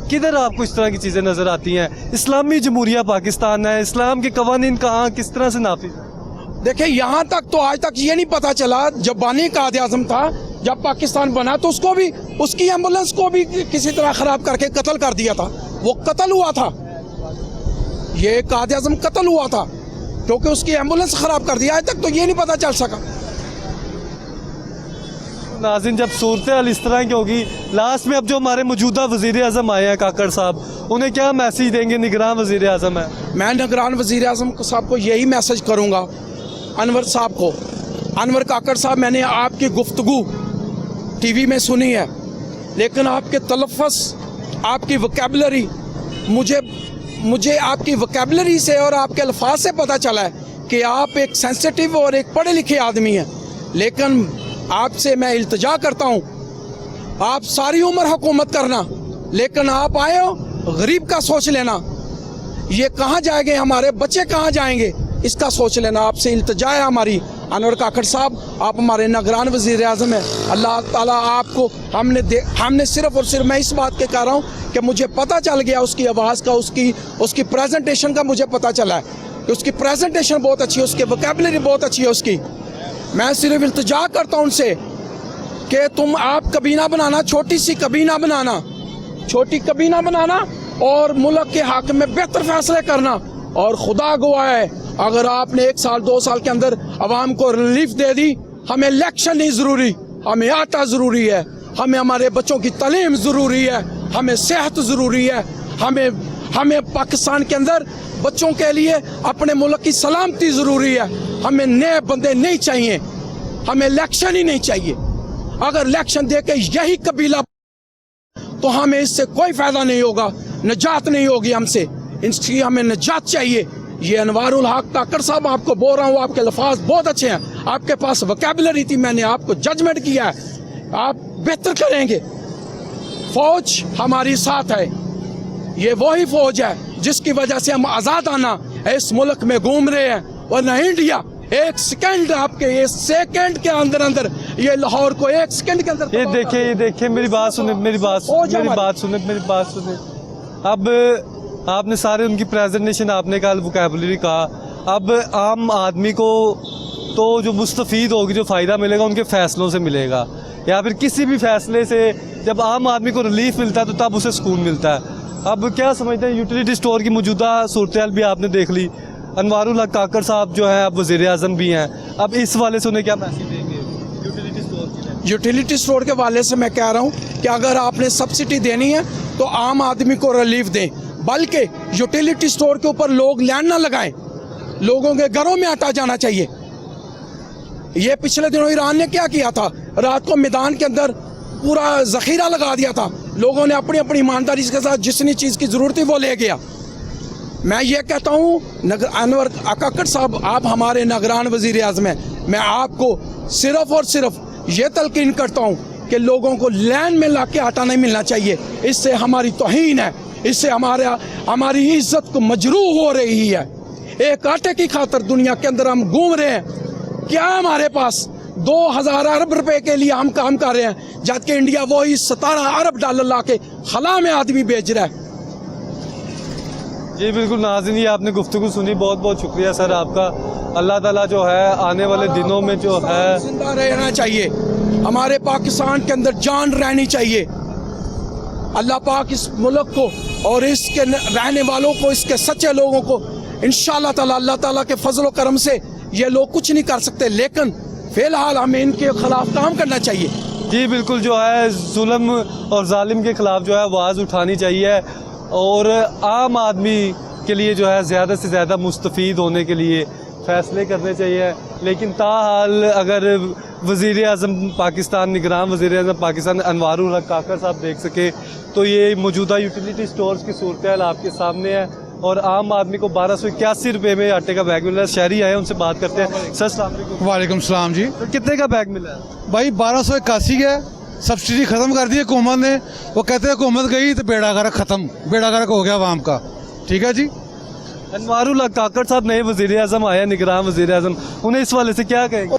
S1: किधर आपको इस तरह की चीज़ें नज़र आती हैं? इस्लामी जमहूरिया पाकिस्तान है, इस्लाम के कवानीन कहाँ किस तरह से नाफिज?
S4: देखिए यहाँ तक तो आज तक ये नहीं पता चला, जब बानी कायद आज़म था, जब पाकिस्तान बना तो उसको भी, उसकी एम्बुलेंस को भी किसी तरह खराब करके कत्ल कर दिया था। वो कत्ल हुआ था, ये कायद आज़म कत्ल हुआ था क्योंकि उसकी एम्बुलेंस खराब कर दिया। आज तक तो ये नहीं पता चल सका।
S1: नाज़रीन, जब सूरत हाल इस तरह की होगी, लास्ट में अब जो हमारे मौजूदा वज़ीर आज़म आए हैं काकड़ साहब, उन्हें क्या मैसेज देंगे? निगरान वज़ीर आज़म है,
S4: मैं निगरान वज़ीर आज़म साहब को यही मैसेज करूँगा, अनवर साहब को, अनवर काकड़ साहब, मैंने आपकी गुफ्तगू टीवी में सुनी है, लेकिन आपके तलफ़्फ़ुज़, आपकी वोकैबुलरी, मुझे आपकी वोकैबुलरी से और आपके अल्फाज से पता चला है कि आप एक सेंसिटिव और एक पढ़े लिखे आदमी हैं। लेकिन आपसे मैं इल्तिजा करता हूँ, आप सारी उम्र हुकूमत करना, लेकिन आप आए हो गरीब का सोच लेना। ये कहाँ जाएंगे, हमारे बच्चे कहाँ जाएंगे, इसका सोच लेना। आपसे इल्तिजा है हमारी, अनवर काकड़ साहब, आप हमारे निगरान वज़ीर आज़म हैं। अल्लाह ताला आपको, हमने सिर्फ और सिर्फ, मैं इस बात के कह रहा हूँ कि मुझे पता चल गया उसकी आवाज़ का, उसकी प्रेजेंटेशन का मुझे पता चला है कि उसकी प्रेजेंटेशन बहुत अच्छी है, उसकी वोकैबुलरी बहुत अच्छी है उसकी। मैं सिर्फ इल्तिजा करता हूँ उनसे कि तुम आप कबीना बनाना, छोटी सी कबीना बनाना, छोटी कबीना बनाना और मुल्क के हक में बेहतर फैसले करना। और खुदा गवाह है, अगर आपने 1 साल 2 साल के अंदर आवाम को रिलीफ दे दी, हमें इलेक्शन नहीं ज़रूरी, हमें आटा ज़रूरी है, हमें हमारे बच्चों की तालीम ज़रूरी है, हमें सेहत ज़रूरी है, हमें पाकिस्तान के अंदर बच्चों के लिए अपने मुल्क की सलामती ज़रूरी है। हमें नए बंदे नहीं चाहिए, हमें इलेक्शन ही नहीं चाहिए। अगर इलेक्शन दे के यही कबीला तो हमें इससे कोई फ़ायदा नहीं होगा, निजात नहीं होगी हमसे, इसकी हमें निजात चाहिए। ये अनवारुल हक काकड़ साहब, आपको बोल रहा हूँ, आपके लफाज बहुत अच्छे हैं, आपके पास वोकैबुलरी थी, मैंने आपको जजमेंट किया है, आप बेहतर करेंगे। फौज हमारी साथ है, ये वही फौज है जिसकी वजह से हम आज़ादाना इस मुल्क में घूम रहे हैं। वरना इंडिया एक सेकंड, आपके ये सेकंड के अंदर अंदर ये लाहौर को एक सेकंड के अंदर
S1: ये देखिए मेरी बात सुने, मेरी बात सुने। अब आपने सारे उनकी प्रेजेंटेशन, आपने कहा वोकैबुलरी कहा, अब आम आदमी को तो जो मुस्तफ़ीद होगी, जो फ़ायदा मिलेगा उनके फ़ैसलों से मिलेगा, या फिर किसी भी फैसले से जब आम आदमी को रिलीफ मिलता है तो तब उसे सुकून मिलता है। अब क्या समझते हैं, यूटिलिटी स्टोर की मौजूदा सूरत हाल भी आपने देख ली, अनवारुल हक काकड़ साहब जो हैं अब वज़ीर आज़म भी हैं, अब इस वाले से उन्हें क्या मैसेज देंगे यूटिलिटी स्टोर के?
S4: यूटिलिटी स्टोर के वाले से मैं कह रहा हूँ कि अगर आपने सब्सिडी देनी है तो आम आदमी को रिलीफ दें, बल्कि यूटिलिटी स्टोर के ऊपर लोग लाइन ना लगाएं, लोगों के घरों में आटा जाना चाहिए। ये पिछले दिनों ईरान ने क्या किया था, रात को मैदान के अंदर पूरा जखीरा लगा दिया था, लोगों ने अपनी अपनी ईमानदारी के साथ जितनी चीज़ की ज़रूरत थी वो ले गया। मैं ये कहता हूँ अनवर काकड़ साहब, आप हमारे निगरान वज़ीर आज़म हैं, मैं आपको सिर्फ और सिर्फ ये तलकीन करता हूँ कि लोगों को लाइन में ला के आटा नहीं मिलना चाहिए, इससे हमारी तौहीन है, इससे हमारी इज्जत को मजरूह हो रही है। एक आटे की खातर दुनिया के अंदर हम घूम रहे हैं, क्या हमारे पास 2000 अरब रुपए के लिए हम काम कर रहे हैं, जबकि इंडिया वही 17 अरब डॉलर ला के खला में आदमी बेच रहा है।
S1: जी बिल्कुल नाज़रीन, ये आपने गुफ्तगू सुनी, बहुत बहुत शुक्रिया सर आपका। अल्लाह ताला जो है आने वाले दिनों में जो है
S4: जिंदा रहना चाहिए, हमारे पाकिस्तान के अंदर जान रहनी चाहिए। अल्लाह पाक इस मुल्क को और इसके रहने वालों को, इसके सच्चे लोगों को इंशाअल्लाह ताला, अल्लाह ताला के फजल व करम से ये लोग कुछ नहीं कर सकते, लेकिन फ़िलहाल हमें इनके खिलाफ काम करना चाहिए।
S1: जी बिल्कुल, जो है जुल्म और जालिम के ख़िलाफ़ जो है आवाज़ उठानी चाहिए, और आम आदमी के लिए जो है ज़्यादा से ज़्यादा मुस्तफ़ीद होने के लिए फ़ैसले करने चाहिए। लेकिन ताहाल अगर वज़ीर आज़म पाकिस्तान, निगरान वज़ीर आज़म पाकिस्तान अनवारुल हक काकड़ साहब देख सके तो ये मौजूदा यूटिलिटी स्टोर्स की सूरत हाल आपके सामने है, और आम आदमी को 1281 रुपये में आटे का बैग मिला है। शहरी आए, उनसे बात करते हैं। सर अस्सलाम वालेकुम।
S6: वालेकुम सलाम जी।
S1: तो कितने का बैग मिला है?
S6: भाई 1281 का, सब्सिडी ख़त्म कर दी हुकूमत ने। वो कहते हैं हुकूमत गई तो बेड़ा गर्क ख़त्म, बेड़ा गर्क हो गया आवाम का। ठीक है जी।
S1: अनवारुल हक काकड़ साहब नए वज़ीर आज़म आए, निगरान वज़ीर आज़म, उन्हें इस वाले से क्या कहेंगे?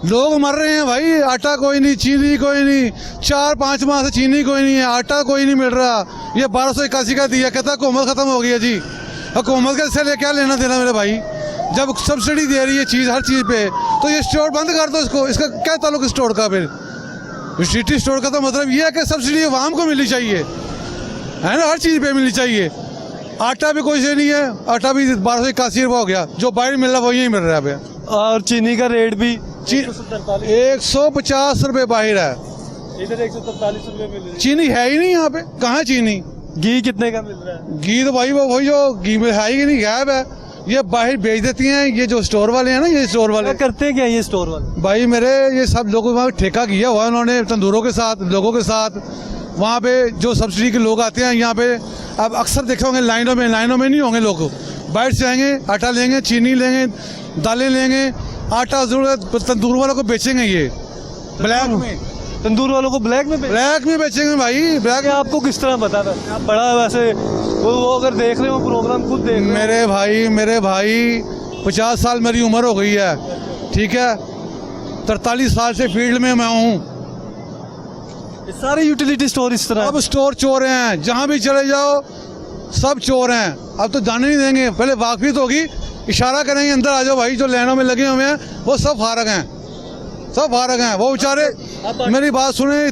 S6: लोग मर रहे हैं भाई, आटा कोई नहीं, चीनी कोई नहीं, 4-5 माह से चीनी कोई नहीं है, आटा कोई नहीं मिल रहा। ये 1281 का दिया, कहता है हुकूमत ख़त्म हो गई है जी। हुकूमत का इससे क्या लेना देना मेरे भाई, जब सब्सिडी दे रही है चीज़ हर चीज़ पे, तो ये स्टोर बंद कर दो इसको। इसका क्या ताल्लुक स्टोर का? फिर यूटिलिटी स्टोर का तो मतलब ये है कि सब्सिडी आवाम को मिलनी चाहिए, है ना, हर चीज़ पे मिलनी चाहिए। आटा भी कोई से नहीं है, आटा भी 1281 रुपये हो गया, जो बाहर मिल रहा है वो यही मिल रहा है।
S1: और चीनी का रेट भी
S6: 150 रुपये बाहर है,
S1: इधर 143 रुपये मिल रही है।
S6: चीनी है ही नहीं यहाँ पे, कहाँ चीनी?
S1: घी कितने का मिल रहा है?
S6: घी तो भाई वो वही जो घी में है ही नहीं, गायब है। ये बाहर बेच देती हैं, ये जो स्टोर वाले हैं ना, ये स्टोर वाले
S1: क्या करते हैं क्या ये स्टोर वाले?
S6: भाई मेरे ये सब लोगों वहाँ ठेका किया हुआ है उन्होंने, तंदूरों के साथ, लोगों के साथ। वहाँ पे जो सब्सिडी के लोग आते हैं यहाँ पे, अब अक्सर देखे होंगे लाइनों में नहीं होंगे लोग, बाहर से आएंगे, आटा लेंगे, चीनी लेंगे, दालें लेंगे, आटा जरूरत तंदूर वालों को बेचेंगे। ये ब्लैक में,
S1: तंदूर वालों को ब्लैक में
S6: बेचेंगे भाई। ब्लैक
S1: आपको किस तरह पता था? आप बड़ा वैसे वो अगर देख रहे हो प्रोग्राम, खुद देख रहे हो।
S6: मेरे भाई 50 साल मेरी उम्र हो गई है, ठीक है, 43 साल से फील्ड में मैं हूँ।
S1: सारे यूटिलिटी स्टोर इस तरह
S6: अब स्टोर चोर हैं, जहाँ भी चले जाओ सब चोर हैं। अब तो जाने नहीं देंगे, पहले वाकफियत होगी, इशारा करेंगे अंदर आ जाओ भाई। जो लाइनों में लगे हुए हैं वो सब फारग हैं, सब फारग हैं। वो बेचारे, मेरी बात सुने,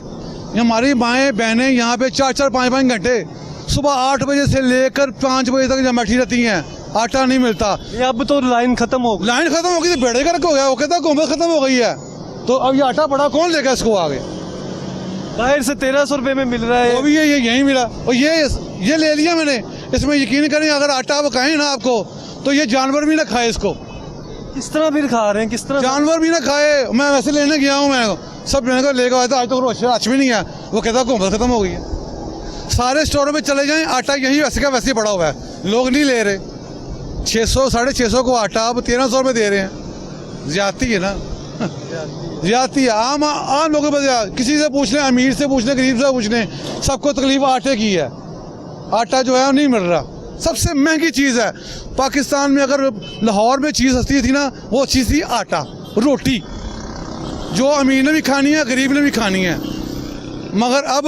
S6: हमारी माएँ बहनें यहाँ पे 4-4, 5-5 घंटे सुबह 8 बजे से लेकर 5 बजे तक जब बैठी रहती हैं, आटा नहीं मिलता।
S1: अब तो लाइन खत्म हो गई,
S6: तो बेड़े गर्क हो गया। वो कहता है हुकूमत खत्म हो गई है, तो अब ये आटा पड़ा कौन लेगा इसको आगे?
S1: बाहर से 1300 रुपए में मिल रहा
S6: वो
S1: है।
S6: भी ये यहीं मिला और ये ले लिया मैंने। इसमें यकीन करें अगर आटा आप कहें ना आपको तो ये जानवर भी ना खाए इसको,
S1: किस तरह फिर खा रहे हैं, किस तरह?
S6: जानवर भी ना खाए। मैं वैसे लेने गया हूँ, मैं सब लेने को लेकर आया था, आज तक अच्छी भी नहीं है। वो कहता हुकूमत खत्म हो गई है। सारे स्टोरों में चले जाएं आटा यही वैसे का वैसे ही पड़ा हुआ है, लोग नहीं ले रहे। 600 650 को आटा आप 1300 में दे रहे हैं, ज्यादती है ना। ज्यादती है। आम लोगों पर किसी से पूछ लें, अमीर से पूछ लें, गरीब से पूछ लें, सबको तकलीफ आटे की है। आटा जो है वो नहीं मिल रहा, सबसे महंगी चीज़ है पाकिस्तान में। अगर लाहौर में चीज़ सस्ती थी ना, वो चीज़ थी आटा, रोटी, जो अमीर ने भी खानी है, गरीब ने भी खानी है। मगर अब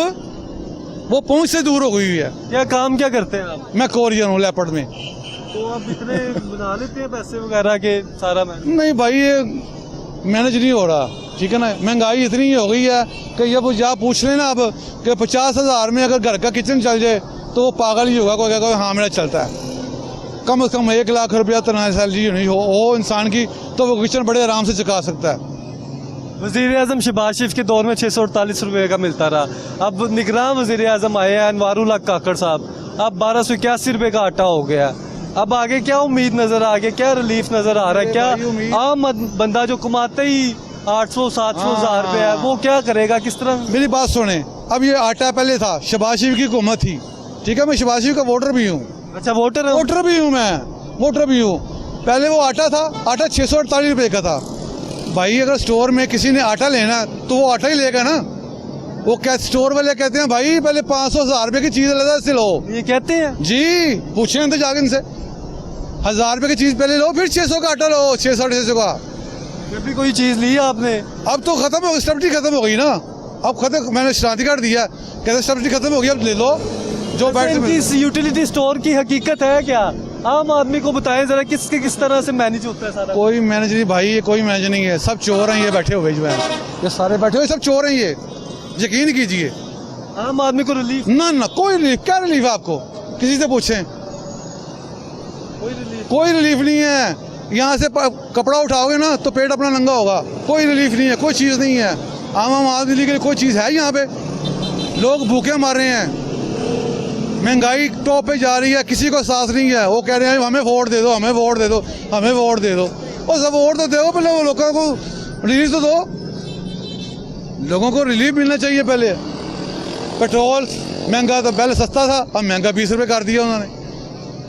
S6: वो पहुंच से दूर हो गई है।
S1: क्या काम क्या करते हैं आप?
S6: मैं कोरियर हूँ लेपर्ड में।
S1: तो आप इतने बना लेते हैं पैसे वगैरह के सारा मैनेज?
S6: नहीं भाई, ये मैनेज नहीं हो रहा, ठीक है ना। महंगाई इतनी हो गई है कि जब आप पूछ लें ना अब कि 50,000 में अगर घर का किचन चल जाए तो वो पागल ही होगा, कोई हाँ मेरा चलता है। कम से कम 1 लाख रुपया तनख्वाह सैलरी नहीं हो इंसान की, तो वो किचन बड़े आराम से चुका सकता है।
S1: वज़ीर आज़म शहबाज शरीफ के दौर में 648 रुपये का मिलता रहा। अब निगरान वज़ीर आज़म आए हैं अनवारुल हक काकड़ साहब, अब 1281 रुपये का आटा हो गया। अब आगे क्या उम्मीद नज़र आ गई, क्या रिलीफ नज़र आ रहा है? क्या आम बंदा जो कमाते ही 800 700 हज़ार रुपये है, वो क्या करेगा, किस तरह?
S6: मेरी बात सुने, अब ये आटा पहले था, शहबाज शरीफ की हुकूमत थी, ठीक है। मैं शहबाज शरीफ का वोटर भी हूँ।
S1: अच्छा, वोटर है?
S6: वोटर भी हूँ मैं, वोटर भी हूँ। पहले वो आटा था, आटा 648 रुपये का था। भाई अगर स्टोर में किसी ने आटा लेना तो वो आटा ही लेगा ना। वो क्या स्टोर वाले कहते हैं भाई पहले 500 हज़ार रुपये की चीज़ अलग से लो।
S1: ये कहते हैं
S6: जी, पूछें तो जाके इनसे। 1000 रुपये की चीज़ पहले लो, फिर 600 का आटा लो, 600 का।
S1: जब भी कोई चीज़ ली है आपने?
S6: अब तो खत्म हो गई, सब्सिडी खत्म हो गई ना। अब खत्म, मैंने शनाख्ती कार्ड दिया, कहते सब्सिडी खत्म हो गई, अब ले लो जो
S1: इस यूटिलिटी स्टोर की हकीकत है क्या? आम आदमी को बताएं जरा, किस तरह से मैनेज होता है सारा?
S6: कोई मैनेज नहीं भाई, ये कोई मैनेज नहीं है, सब चोर हैं ये बैठे हुए जो हैं, ये सारे बैठे हुए सब चोर हैं ये, यकीन कीजिए।
S1: आम आदमी को रिलीफ?
S6: ना कोई रिलीफ, क्या रिलीफ आपको, किसी से पूछें, कोई रिलीफ नहीं है। यहाँ से कपड़ा उठाओगे ना तो पेट अपना नंगा होगा, कोई रिलीफ नहीं है, कोई चीज़ नहीं है। आम आदमी के लिए कोई चीज़ है यहाँ पे? लोग भूखे मर रहे हैं, महंगाई टॉप पे जा रही है, किसी को साथ नहीं है। वो कह रहे हैं हमें वोट दे दो, हमें वोट दे दो, हमें वोट दे दो। और सब वोट तो दो, पहले वो लोगों को रिलीफ तो दो, लोगों को रिलीफ मिलना चाहिए पहले। पेट्रोल महंगा था, पहले सस्ता था, अब महंगा 20 रुपये कर दिया उन्होंने।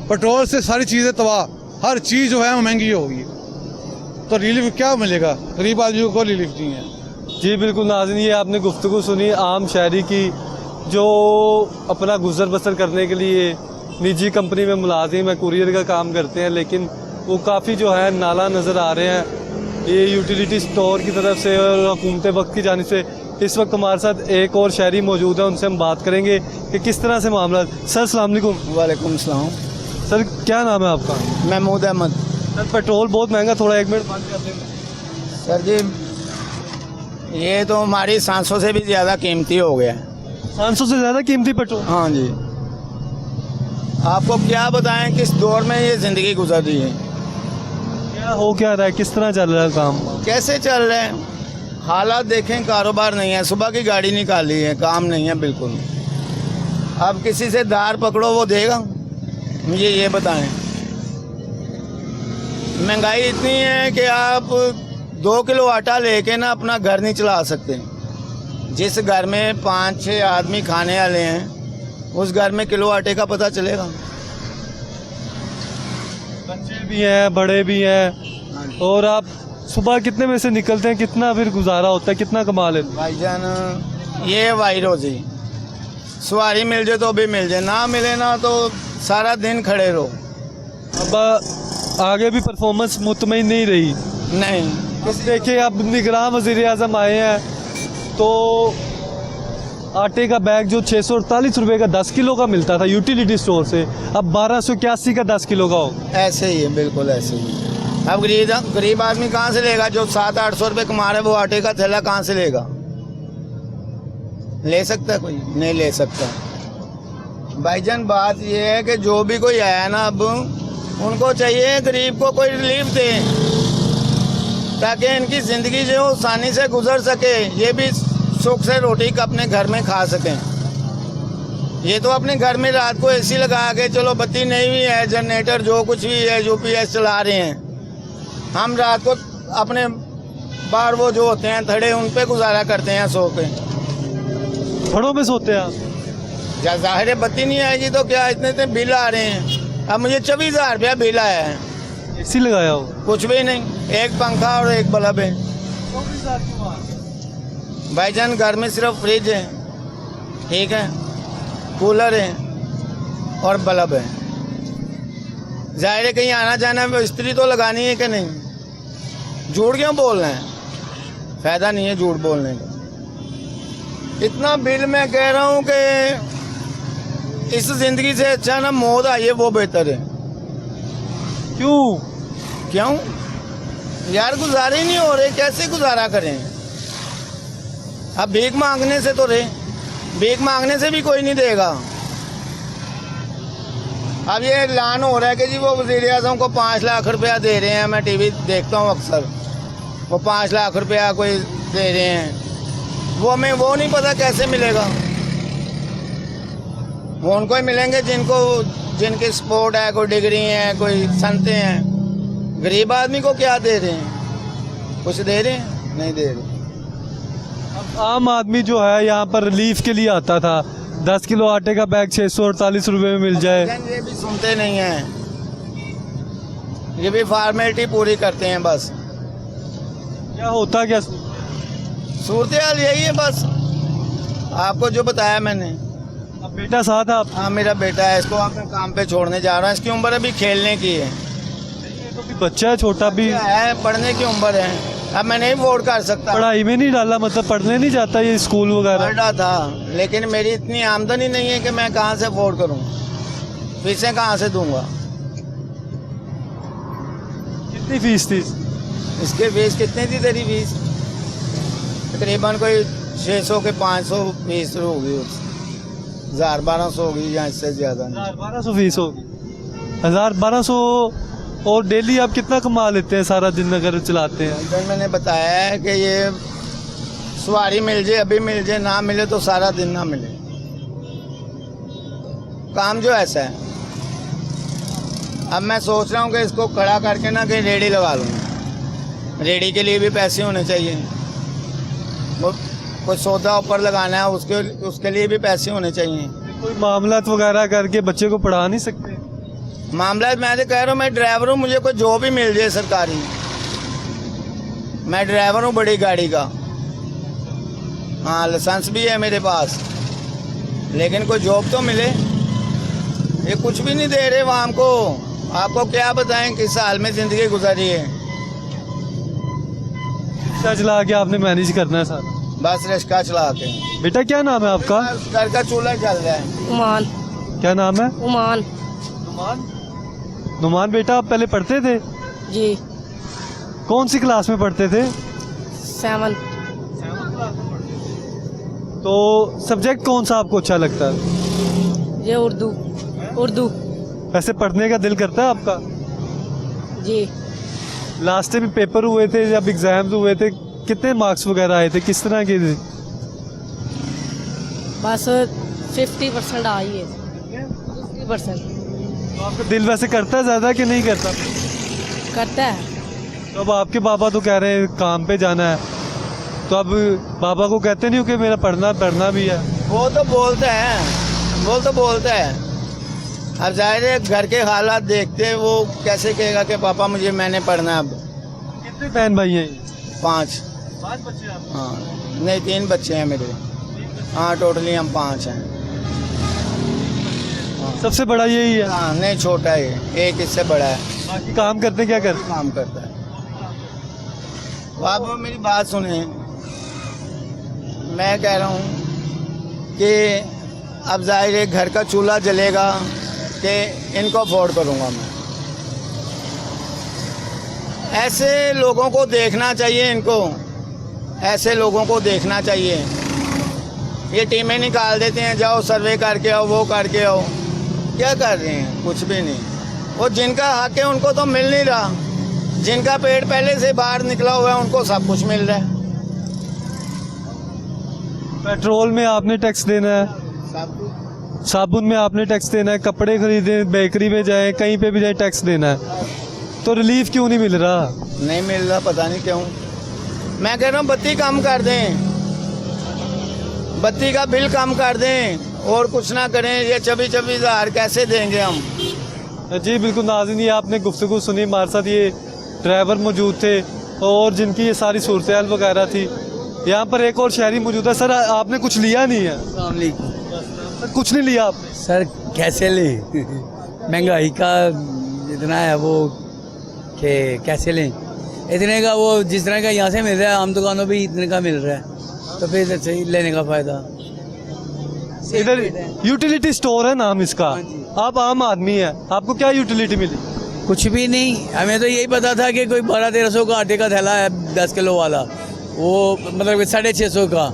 S6: पेट्रोल से सारी चीज़ें तबाह, हर चीज़ जो है वो महंगी होगी, तो रिलीफ क्या मिलेगा? गरीब आदमी को कोई रिलीफ नहीं है।
S1: जी बिल्कुल नाज़रीन, ये आपने गुफ्तगू सुनी आम शहरी की, जो अपना गुजर बसर करने के लिए निजी कंपनी में मुलाजिम है, कुरियर का काम करते हैं, लेकिन वो काफ़ी जो है नाला नज़र आ रहे हैं ये यूटिलिटी स्टोर की तरफ से और हुकूमत वक्त की जानिब से। इस वक्त हमारे साथ एक और शहरी मौजूद है, उनसे हम बात करेंगे कि किस तरह से मामला। सर अस्सलाम वालेकुम।
S7: वालेकुम सलाम।
S1: सर क्या नाम है आपका?
S7: महमूद अहमद।
S1: सर पेट्रोल बहुत महंगा, थोड़ा 1 मिनट बंद कर देंगे?
S7: सर जी ये तो हमारी सांसों से भी ज़्यादा कीमती हो गया है।
S1: 500 से ज़्यादा कीमती पेट्रोल?
S7: हाँ जी, आपको क्या बताएं किस दौर में ये ज़िंदगी गुजर रही है।
S1: क्या रहा है, किस तरह चल रहा है काम?
S7: कैसे चल रहे हैं हालात देखें, कारोबार नहीं है, सुबह की गाड़ी निकाली है, काम नहीं है बिल्कुल। अब किसी से दार पकड़ो वो देगा, मुझे ये बताएं। महंगाई इतनी है कि आप 2 किलो आटा लेके ना अपना घर नहीं चला सकते। जिस घर में 5-6 आदमी खाने वाले हैं उस घर में किलो आटे का पता चलेगा।
S1: बच्चे भी हैं, बड़े भी हैं। और आप सुबह कितने में से निकलते हैं, कितना फिर गुजारा होता है, कितना कमा लेते हैं?
S7: भाईजान ये वाई रोजी, सवारी मिल जाए तो भी मिल जाए, ना मिले ना तो सारा दिन खड़े रहो।
S1: अब आगे भी परफॉर्मेंस मुतमईन नहीं रही।
S7: नहीं,
S1: अब देखिए, अब निगरान वज़ीर आज़म आए हैं तो आटे का बैग जो 648 रुपये का 10 किलो का मिलता था यूटिलिटी स्टोर से, अब 1281 का 10 किलो का हो।
S7: ऐसे ही है, बिल्कुल ऐसे ही। अब गरीब आदमी कहाँ से लेगा? जो 700-800 रुपये कमा रहे वो आटे का थैला कहाँ से लेगा? ले सकता है कोई? नहीं ले सकता। भाईजान बात ये है कि जो भी कोई आया ना, अब उनको चाहिए गरीब को कोई रिलीफ दे, ताकि इनकी ज़िंदगी जो आसानी से गुजर सके। ये भी सुख से रोटी का अपने घर में खा सकें। ये तो अपने घर में रात को एसी लगा के, चलो बत्ती नहीं भी है, जनरेटर जो कुछ भी है, यूपीएस चला रहे हैं, हम रात को अपने बाहर वो जो होते हैं थड़े, उन पे गुजारा करते हैं सो के।
S1: घरों में सोते हैं आप?
S7: जब जाहिर है बत्ती नहीं आएगी तो क्या, इतने इतने बिल आ रहे हैं। अब मुझे 24,000 रुपया बिल आया है।
S1: एसी लगाया हो?
S7: कुछ भी नहीं, एक पंखा और एक बल्ब है। भाईजान घर में सिर्फ फ्रिज है, ठीक है, कूलर है और बल्ब है। जाहिर है कहीं आना जाना में इस्त्री तो लगानी है कि नहीं। झूठ क्यों बोलना है, फायदा नहीं है झूठ बोलने का। इतना बिल मैं कह रहा हूँ कि इस जिंदगी से अच्छा ना मौत आई है वो बेहतर है। क्यों यार, गुजारे नहीं हो रहे, कैसे गुजारा करें। अब भीख मांगने से तो रहे, भीख मांगने से भी कोई नहीं देगा। अब ये ऐलान हो रहा है कि जी वो वज़ीर आज़म को 5 लाख रुपया दे रहे हैं। मैं टीवी देखता हूँ अक्सर, वो 5 लाख रुपया कोई दे रहे हैं। वो हमें वो नहीं पता कैसे मिलेगा। वो उनको ही मिलेंगे जिनकी स्पोर्ट है, कोई डिग्री है, कोई संते हैं। गरीब आदमी को क्या दे रहे हैं? कुछ दे रहे हैं? नहीं दे रहे।
S1: आम आदमी जो है यहाँ पर रिलीफ के लिए आता था, 10 किलो आटे का बैग 648 रुपए में मिल जाए।
S7: ये भी सुनते नहीं हैं, ये भी फॉर्मेलिटी पूरी करते हैं बस।
S1: क्या होता क्या?
S7: सूरत हाल यही है बस, आपको जो बताया मैंने।
S1: अब बेटा साथ आप?
S7: हाँ मेरा बेटा है, इसको अपने काम पे छोड़ने जा रहा हूँ। इसकी उम्र अभी खेलने की है,
S1: तो भी बच्चा है, छोटा भी
S7: है, पढ़ने की उम्र है। अब मैं नहीं वोट कर सकता।
S1: पढ़ाई में नहीं डाला, मतलब पढ़ने नहीं जाता ये स्कूल वगैरह?
S7: पढ़ रहा था, लेकिन मेरी इतनी आमदनी नहीं है कि मैं कहाँ से वोट करूँ, फीसें कहाँ से दूंगा।
S1: कितनी फीस थी
S7: इसके फीस कितनी थी तेरी फीस? तकरीबन कोई 600 के 500 फीस होगी, 1000-1200 होगी या इससे ज़्यादा।
S1: 1200 फीस होगी? 1200। और डेली आप कितना कमा लेते हैं सारा दिन अगर चलाते हैं?
S7: तो मैंने बताया है कि ये सवारी मिल जाए, अभी मिल जाए, ना मिले तो सारा दिन ना मिले। काम जो ऐसा है। अब मैं सोच रहा हूँ कि इसको खड़ा करके ना कहीं रेडी लगा लूँ। रेडी के लिए भी पैसे होने चाहिए, वो कोई सौदा ऊपर लगाना है उसके लिए भी पैसे होने चाहिए।
S1: कोई मामलात वगैरह करके बच्चे को पढ़ा नहीं सकते?
S7: मामला मैं तो कह रहा हूँ, मैं ड्राइवर हूँ, मुझे कोई जॉब ही मिल जाए सरकारी। मैं ड्राइवर हूँ बड़ी गाड़ी का, हाँ लाइसेंस भी है मेरे पास, लेकिन कोई जॉब तो मिले। ये कुछ भी नहीं दे रहे वहाँ हमको। आपको क्या बताएं किस हाल में ज़िंदगी गुजारी है।
S1: रिक्शा चला के आपने मैनेज करना है सारा?
S7: बस रिक्शा चला के।
S1: बेटा क्या नाम है आपका?
S7: घर का चूल्हा चल रहा है।
S8: उमान।
S1: क्या नाम है?
S8: उमान।
S1: नुमान बेटा, आप पहले पढ़ते थे?
S8: जी।
S1: कौन सी क्लास में पढ़ते थे?
S8: 7।
S1: तो सब्जेक्ट कौन सा आपको अच्छा लगता है?
S8: ये उर्दू।
S1: वैसे पढ़ने का दिल करता है आपका?
S8: जी।
S1: लास्ट टाइम पेपर हुए थे, जब एग्जाम्स हुए थे, कितने मार्क्स वगैरह आए थे, किस तरह के थे?
S8: बस 50% आई है। 50%।
S1: तो आपका दिल वैसे करता है ज़्यादा कि नहीं करता?
S8: करता है।
S1: तो अब आपके पापा तो कह रहे हैं काम पे जाना है, तो अब पापा को कहते नहीं हो कि मेरा पढ़ना भी है?
S7: वो तो बोलता है। अब जाहिर है घर के हालात देखते वो कैसे कहेगा कि पापा मैंने पढ़ना है। अब
S1: कितने बहन भाई हैं?
S7: 5
S1: बच्चे आप?
S7: हाँ नहीं 3 बच्चे हैं मेरे। हाँ टोटली हम 5 हैं।
S1: सबसे बड़ा यही है?
S7: हाँ नहीं छोटा है, एक इससे बड़ा है।
S1: बाकी काम करते क्या करते?
S7: काम करता है। तो आप मेरी बात सुने, मैं कह रहा हूँ कि अब जाहिर है घर का चूल्हा जलेगा कि इनको अफोर्ड करूँगा मैं। ऐसे लोगों को देखना चाहिए, इनको ऐसे लोगों को देखना चाहिए। ये टीमें निकाल देते हैं, जाओ सर्वे करके आओ, वो करके आओ। क्या कर रहे हैं? कुछ भी नहीं। वो जिनका हक है उनको तो मिल नहीं रहा, जिनका पेट पहले से बाहर निकला हुआ है उनको सब कुछ मिल रहा है।
S1: पेट्रोल में आपने टैक्स देना है, साबुन में आपने टैक्स देना है, कपड़े खरीदे, बेकरी में जाए, कहीं पे भी जाए टैक्स देना है। तो रिलीफ क्यों नहीं मिल रहा?
S7: नहीं मिल रहा, पता नहीं क्यों। मैं कह रहा हूँ बत्ती कम कर दें, बत्ती का बिल कम कर दें और कुछ ना करें। ये 24-24 हज़ार कैसे देंगे हम?
S1: जी बिल्कुल नाज़रीन, ये आपने गुफ्तगू सुनी, हमारे साथ ये ड्राइवर मौजूद थे और जिनकी ये सारी सूरत हाल वगैरह थी। यहाँ पर एक और शहरी मौजूद है। सर आपने कुछ लिया नहीं है? सर कुछ नहीं लिया आपने?
S9: सर कैसे ले महंगाई का इतना है वो कि कैसे लें, इतने का वो जिस तरह का यहाँ से मिल रहा है आम दुकानों पे इतने का मिल रहा है, तो फिर इधर से लेने का फ़ायदा।
S1: इधर यूटिलिटी स्टोर है नाम इसका, आप आम आदमी हैं, आपको क्या यूटिलिटी मिली?
S9: कुछ भी नहीं, हमें तो यही पता था कि कोई 1200-1300 का आटे का थैला है 10 किलो वाला, वो मतलब 650 का,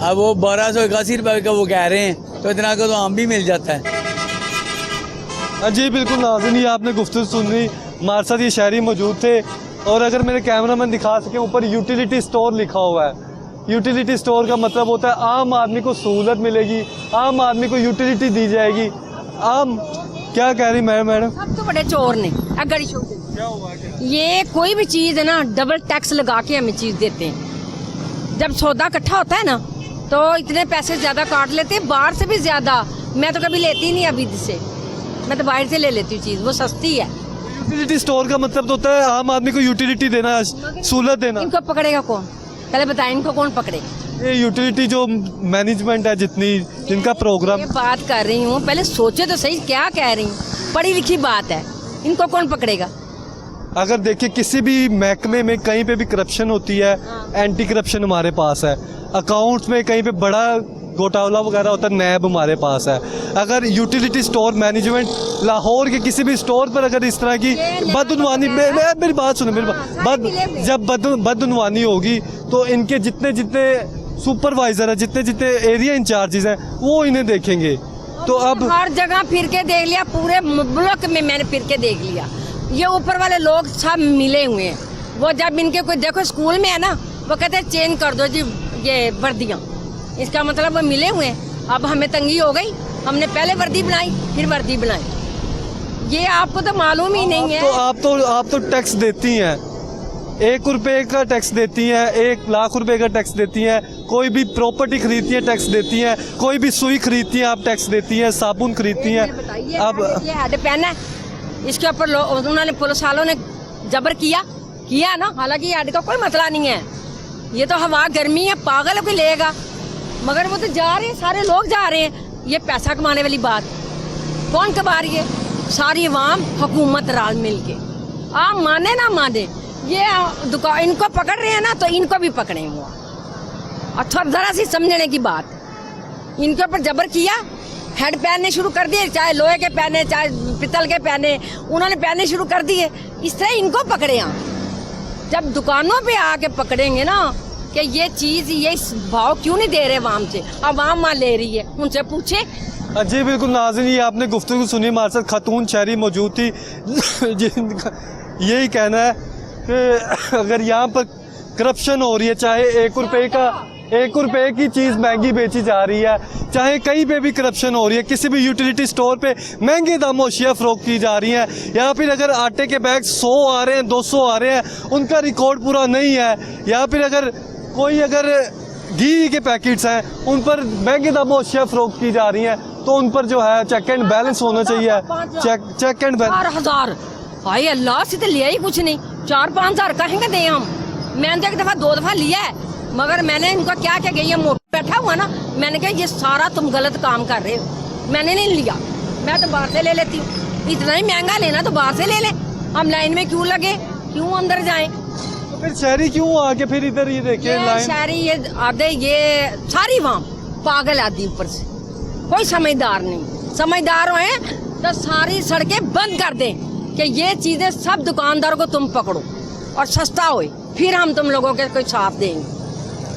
S9: अब वो 1281 रुपये का वो कह रहे हैं, तो इतना का तो आम भी मिल जाता है।
S1: जी बिल्कुल नाज़रीन, ये आपने गुफ्तगू सुनी, हमारे साथ ये शहरी मौजूद थे। और अगर मेरे कैमरामैन दिखा सकें, ऊपर यूटिलिटी स्टोर लिखा हुआ है। यूटिलिटी स्टोर का मतलब होता है आम आदमी को सहूलत मिलेगी, आम आदमी को यूटिलिटी दी जाएगी। आम क्या कह रही मैडम?
S8: सब तो बड़े चोर ने अगर
S1: क्या हुआ?
S8: ये कोई भी चीज है ना, डबल टैक्स लगा के हमें चीज देते हैं। जब सौदा इकट्ठा होता है ना तो इतने पैसे ज्यादा काट लेते हैं, बाहर से भी ज्यादा। मैं तो कभी लेती नहीं अभी से, मैं तो बाहर से ले लेती हूँ चीज, वो सस्ती है।
S1: यूटिलिटी स्टोर का मतलब तो होता है आम आदमी को यूटिलिटी देना, सहूलत देना।
S8: इनको पकड़ेगा कौन? पहले बताएं, इनको कौन पकड़ेगा?
S1: ये यूटिलिटी जो मैनेजमेंट है जितनी, जिनका प्रोग्राम।
S8: ये बात कर रही हूँ, पहले सोचे तो सही क्या कह रही हूँ। पढ़ी लिखी बात है, इनको कौन पकड़ेगा?
S1: अगर देखिए किसी भी महकमे में कहीं पे भी करप्शन होती है, एंटी करप्शन हमारे पास है। अकाउंट्स में कहीं पे बड़ा घोटाला वगैरह होता है, नैब हमारे पास है। अगर यूटिलिटी स्टोर मैनेजमेंट लाहौर के किसी भी स्टोर पर अगर इस तरह की बदउनवानी, मेरी बात सुनो, जब बदउनवानी होगी तो इनके जितने जितने सुपरवाइजर है, जितने जितने एरिया इंचार्जेस हैं, वो इन्हें देखेंगे। तो अब
S8: हर जगह फिर के देख लिया, पूरे मुल्क में मैंने फिर के देख लिया। ये ऊपर वाले लोग सब मिले हुए हैं। वो जब इनके कोई देखो स्कूल में है ना, वो कहते हैं चेंज कर दो जी ये वर्दियाँ, इसका मतलब वो मिले हुए हैं। अब हमें तंगी हो गई, हमने पहले वर्दी बनाई फिर वर्दी बनाई। ये आपको तो मालूम ही नहीं है।
S1: तो आप तो टैक्स देती हैं, 1 रुपए का टैक्स देती हैं, 1 लाख रुपए का टैक्स देती हैं। कोई भी प्रॉपर्टी खरीदती है टैक्स देती हैं, कोई भी सुई खरीदती है आप टैक्स देती हैं, साबुन खरीदती हैं। अब
S8: ये हेड पेन है, इसके ऊपर उन्होंने पुलिस वालों ने जबर किया ना। हालांकि ये हेड का कोई मसला नहीं है, ये तो हवा गर्मी है, पागल कोई लेगा। मगर वो तो जा रहे हैं, सारे लोग जा रहे हैं। ये पैसा कमाने वाली बात कौन कमा रही है? सारी अवाम हुकूमत राल मिल के। आप माने ना माने, ये दुकान इनको पकड़ रहे हैं ना, तो इनको भी पकड़े हुआ। और थोड़ा जरा सी समझने की बात, इनके ऊपर जबर किया, हेड पहनने शुरू कर दिए, चाहे लोहे के पहने चाहे पितल के पहने, उन्होंने पहनने शुरू कर दिए। इस तरह इनको पकड़े। यहाँ जब दुकानों पे आके पकड़ेंगे ना कि ये चीज ये भाव क्यों नहीं दे रहे अवाम से, अवाम मां ले रही है, उनसे पूछे।
S1: जी बिल्कुल नाज़रीन, ये आपने गुफ्तगू सुनी, हमारे साथ खातून शहरी मौजूद थी जिनका यही कहना है कि अगर यहाँ पर करप्शन हो रही है, चाहे 1 रुपए की चीज़ महंगी बेची जा रही है, चाहे कहीं पे भी करप्शन हो रही है, किसी भी यूटिलिटी स्टोर पे महंगे दामों अशिया फ़रोख्त की जा रही हैं, या फिर अगर आटे के बैग 100 आ रहे हैं, 200 आ रहे हैं, उनका रिकॉर्ड पूरा नहीं है, या फिर अगर घी के पैकेट्स हैं उन पर महंगे दामों अशिया फ़रोख्त की जा रही हैं, तो उन पर जो है चेक एंड बैलेंस होना चाहिए। चेक एंड बैलेंस
S8: 4,000 हाय अल्लाह से तो लिया ही कुछ नहीं, 4-5 हज़ार कहेंगे दें हम। मैंने तो 1 दफ़ा 2 दफ़ा लिया है, मगर मैंने इनको क्या गई है मोटा बैठा हुआ ना, मैंने कहा ये सारा तुम गलत काम कर रहे हो, मैंने नहीं लिया, मैं तो बाहर से ले लेती हूँ। इतना ही महंगा लेना तो बाहर से ले ले, हम लाइन में क्यों लगे, क्यों अंदर जाएं?
S1: तो फिर शहरी क्यों आके फिर इधर ये देखिए लाइन?
S8: शहरी ये आधे ये सारी वाम पागल आदि, ऊपर से कोई समझदार नहीं। समझदार हो तो सारी सड़कें बंद कर दें कि ये चीजें सब दुकानदारों को तुम पकड़ो और सस्ता हो, फिर हम तुम लोगों के कोई साथ देंगे,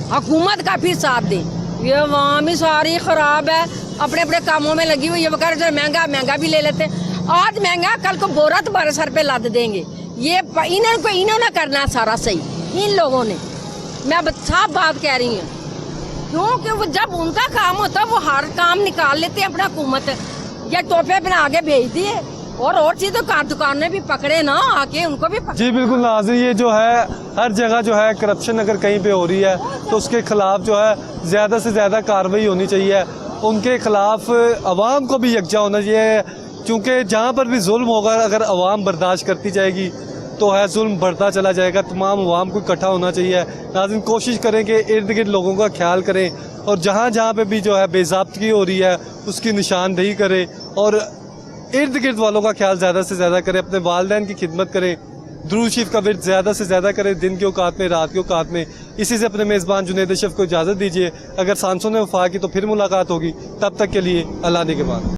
S8: हुकूमत का फिर साथ दें। ये वाम ही सारी खराब है, अपने अपने कामों में लगी हुई है। वो कह रहे महंगा भी ले लेते, आज महंगा कल को बोरा तुम्हारे सर पे लाद देंगे। ये इन्होंने करना सारा सही, इन लोगों ने। मैं साफ बात कह रही हूँ, क्योंकि वो जब उनका काम होता है वो हर काम निकाल लेते हैं अपना हुकूमत, या तोहफे बना के भेज दिए और चीजों का दुकानें भी पकड़े ना आके, उनको भी
S1: जी बिल्कुल नाज़रीन, ये जो है हर जगह जो है करप्शन अगर कहीं पे हो रही है तो उसके खिलाफ जो है ज़्यादा से ज़्यादा कार्रवाई होनी चाहिए। उनके खिलाफ आवाम को भी यकजा होना चाहिए, क्योंकि जहाँ पर भी जुल्म होगा अगर आवाम बर्दाश्त करती जाएगी तो है जुल्म बढ़ता चला जाएगा। तमाम आवाम को इकट्ठा होना चाहिए। नाज़रीन, कोशिश करें कि इर्द गिर्द लोगों का ख्याल करें और जहाँ जहाँ पे भी जो है बेज़ाब्तगी हो रही है उसकी निशानदेही करें और इर्द गिर्द वालों का ख्याल ज़्यादा से ज़्यादा करें, अपने वालिदैन की खिदमत करें, दुरूद शरीफ का विर्द ज़्यादा से ज़्यादा करें दिन के औकात में, रात के औकात में। इसी से अपने मेज़बान जुनैद अशरफ को इजाज़त दीजिए। अगर सांसों ने वफा की तो फिर मुलाकात होगी, तब तक के लिए अल्लाह ने के बाद।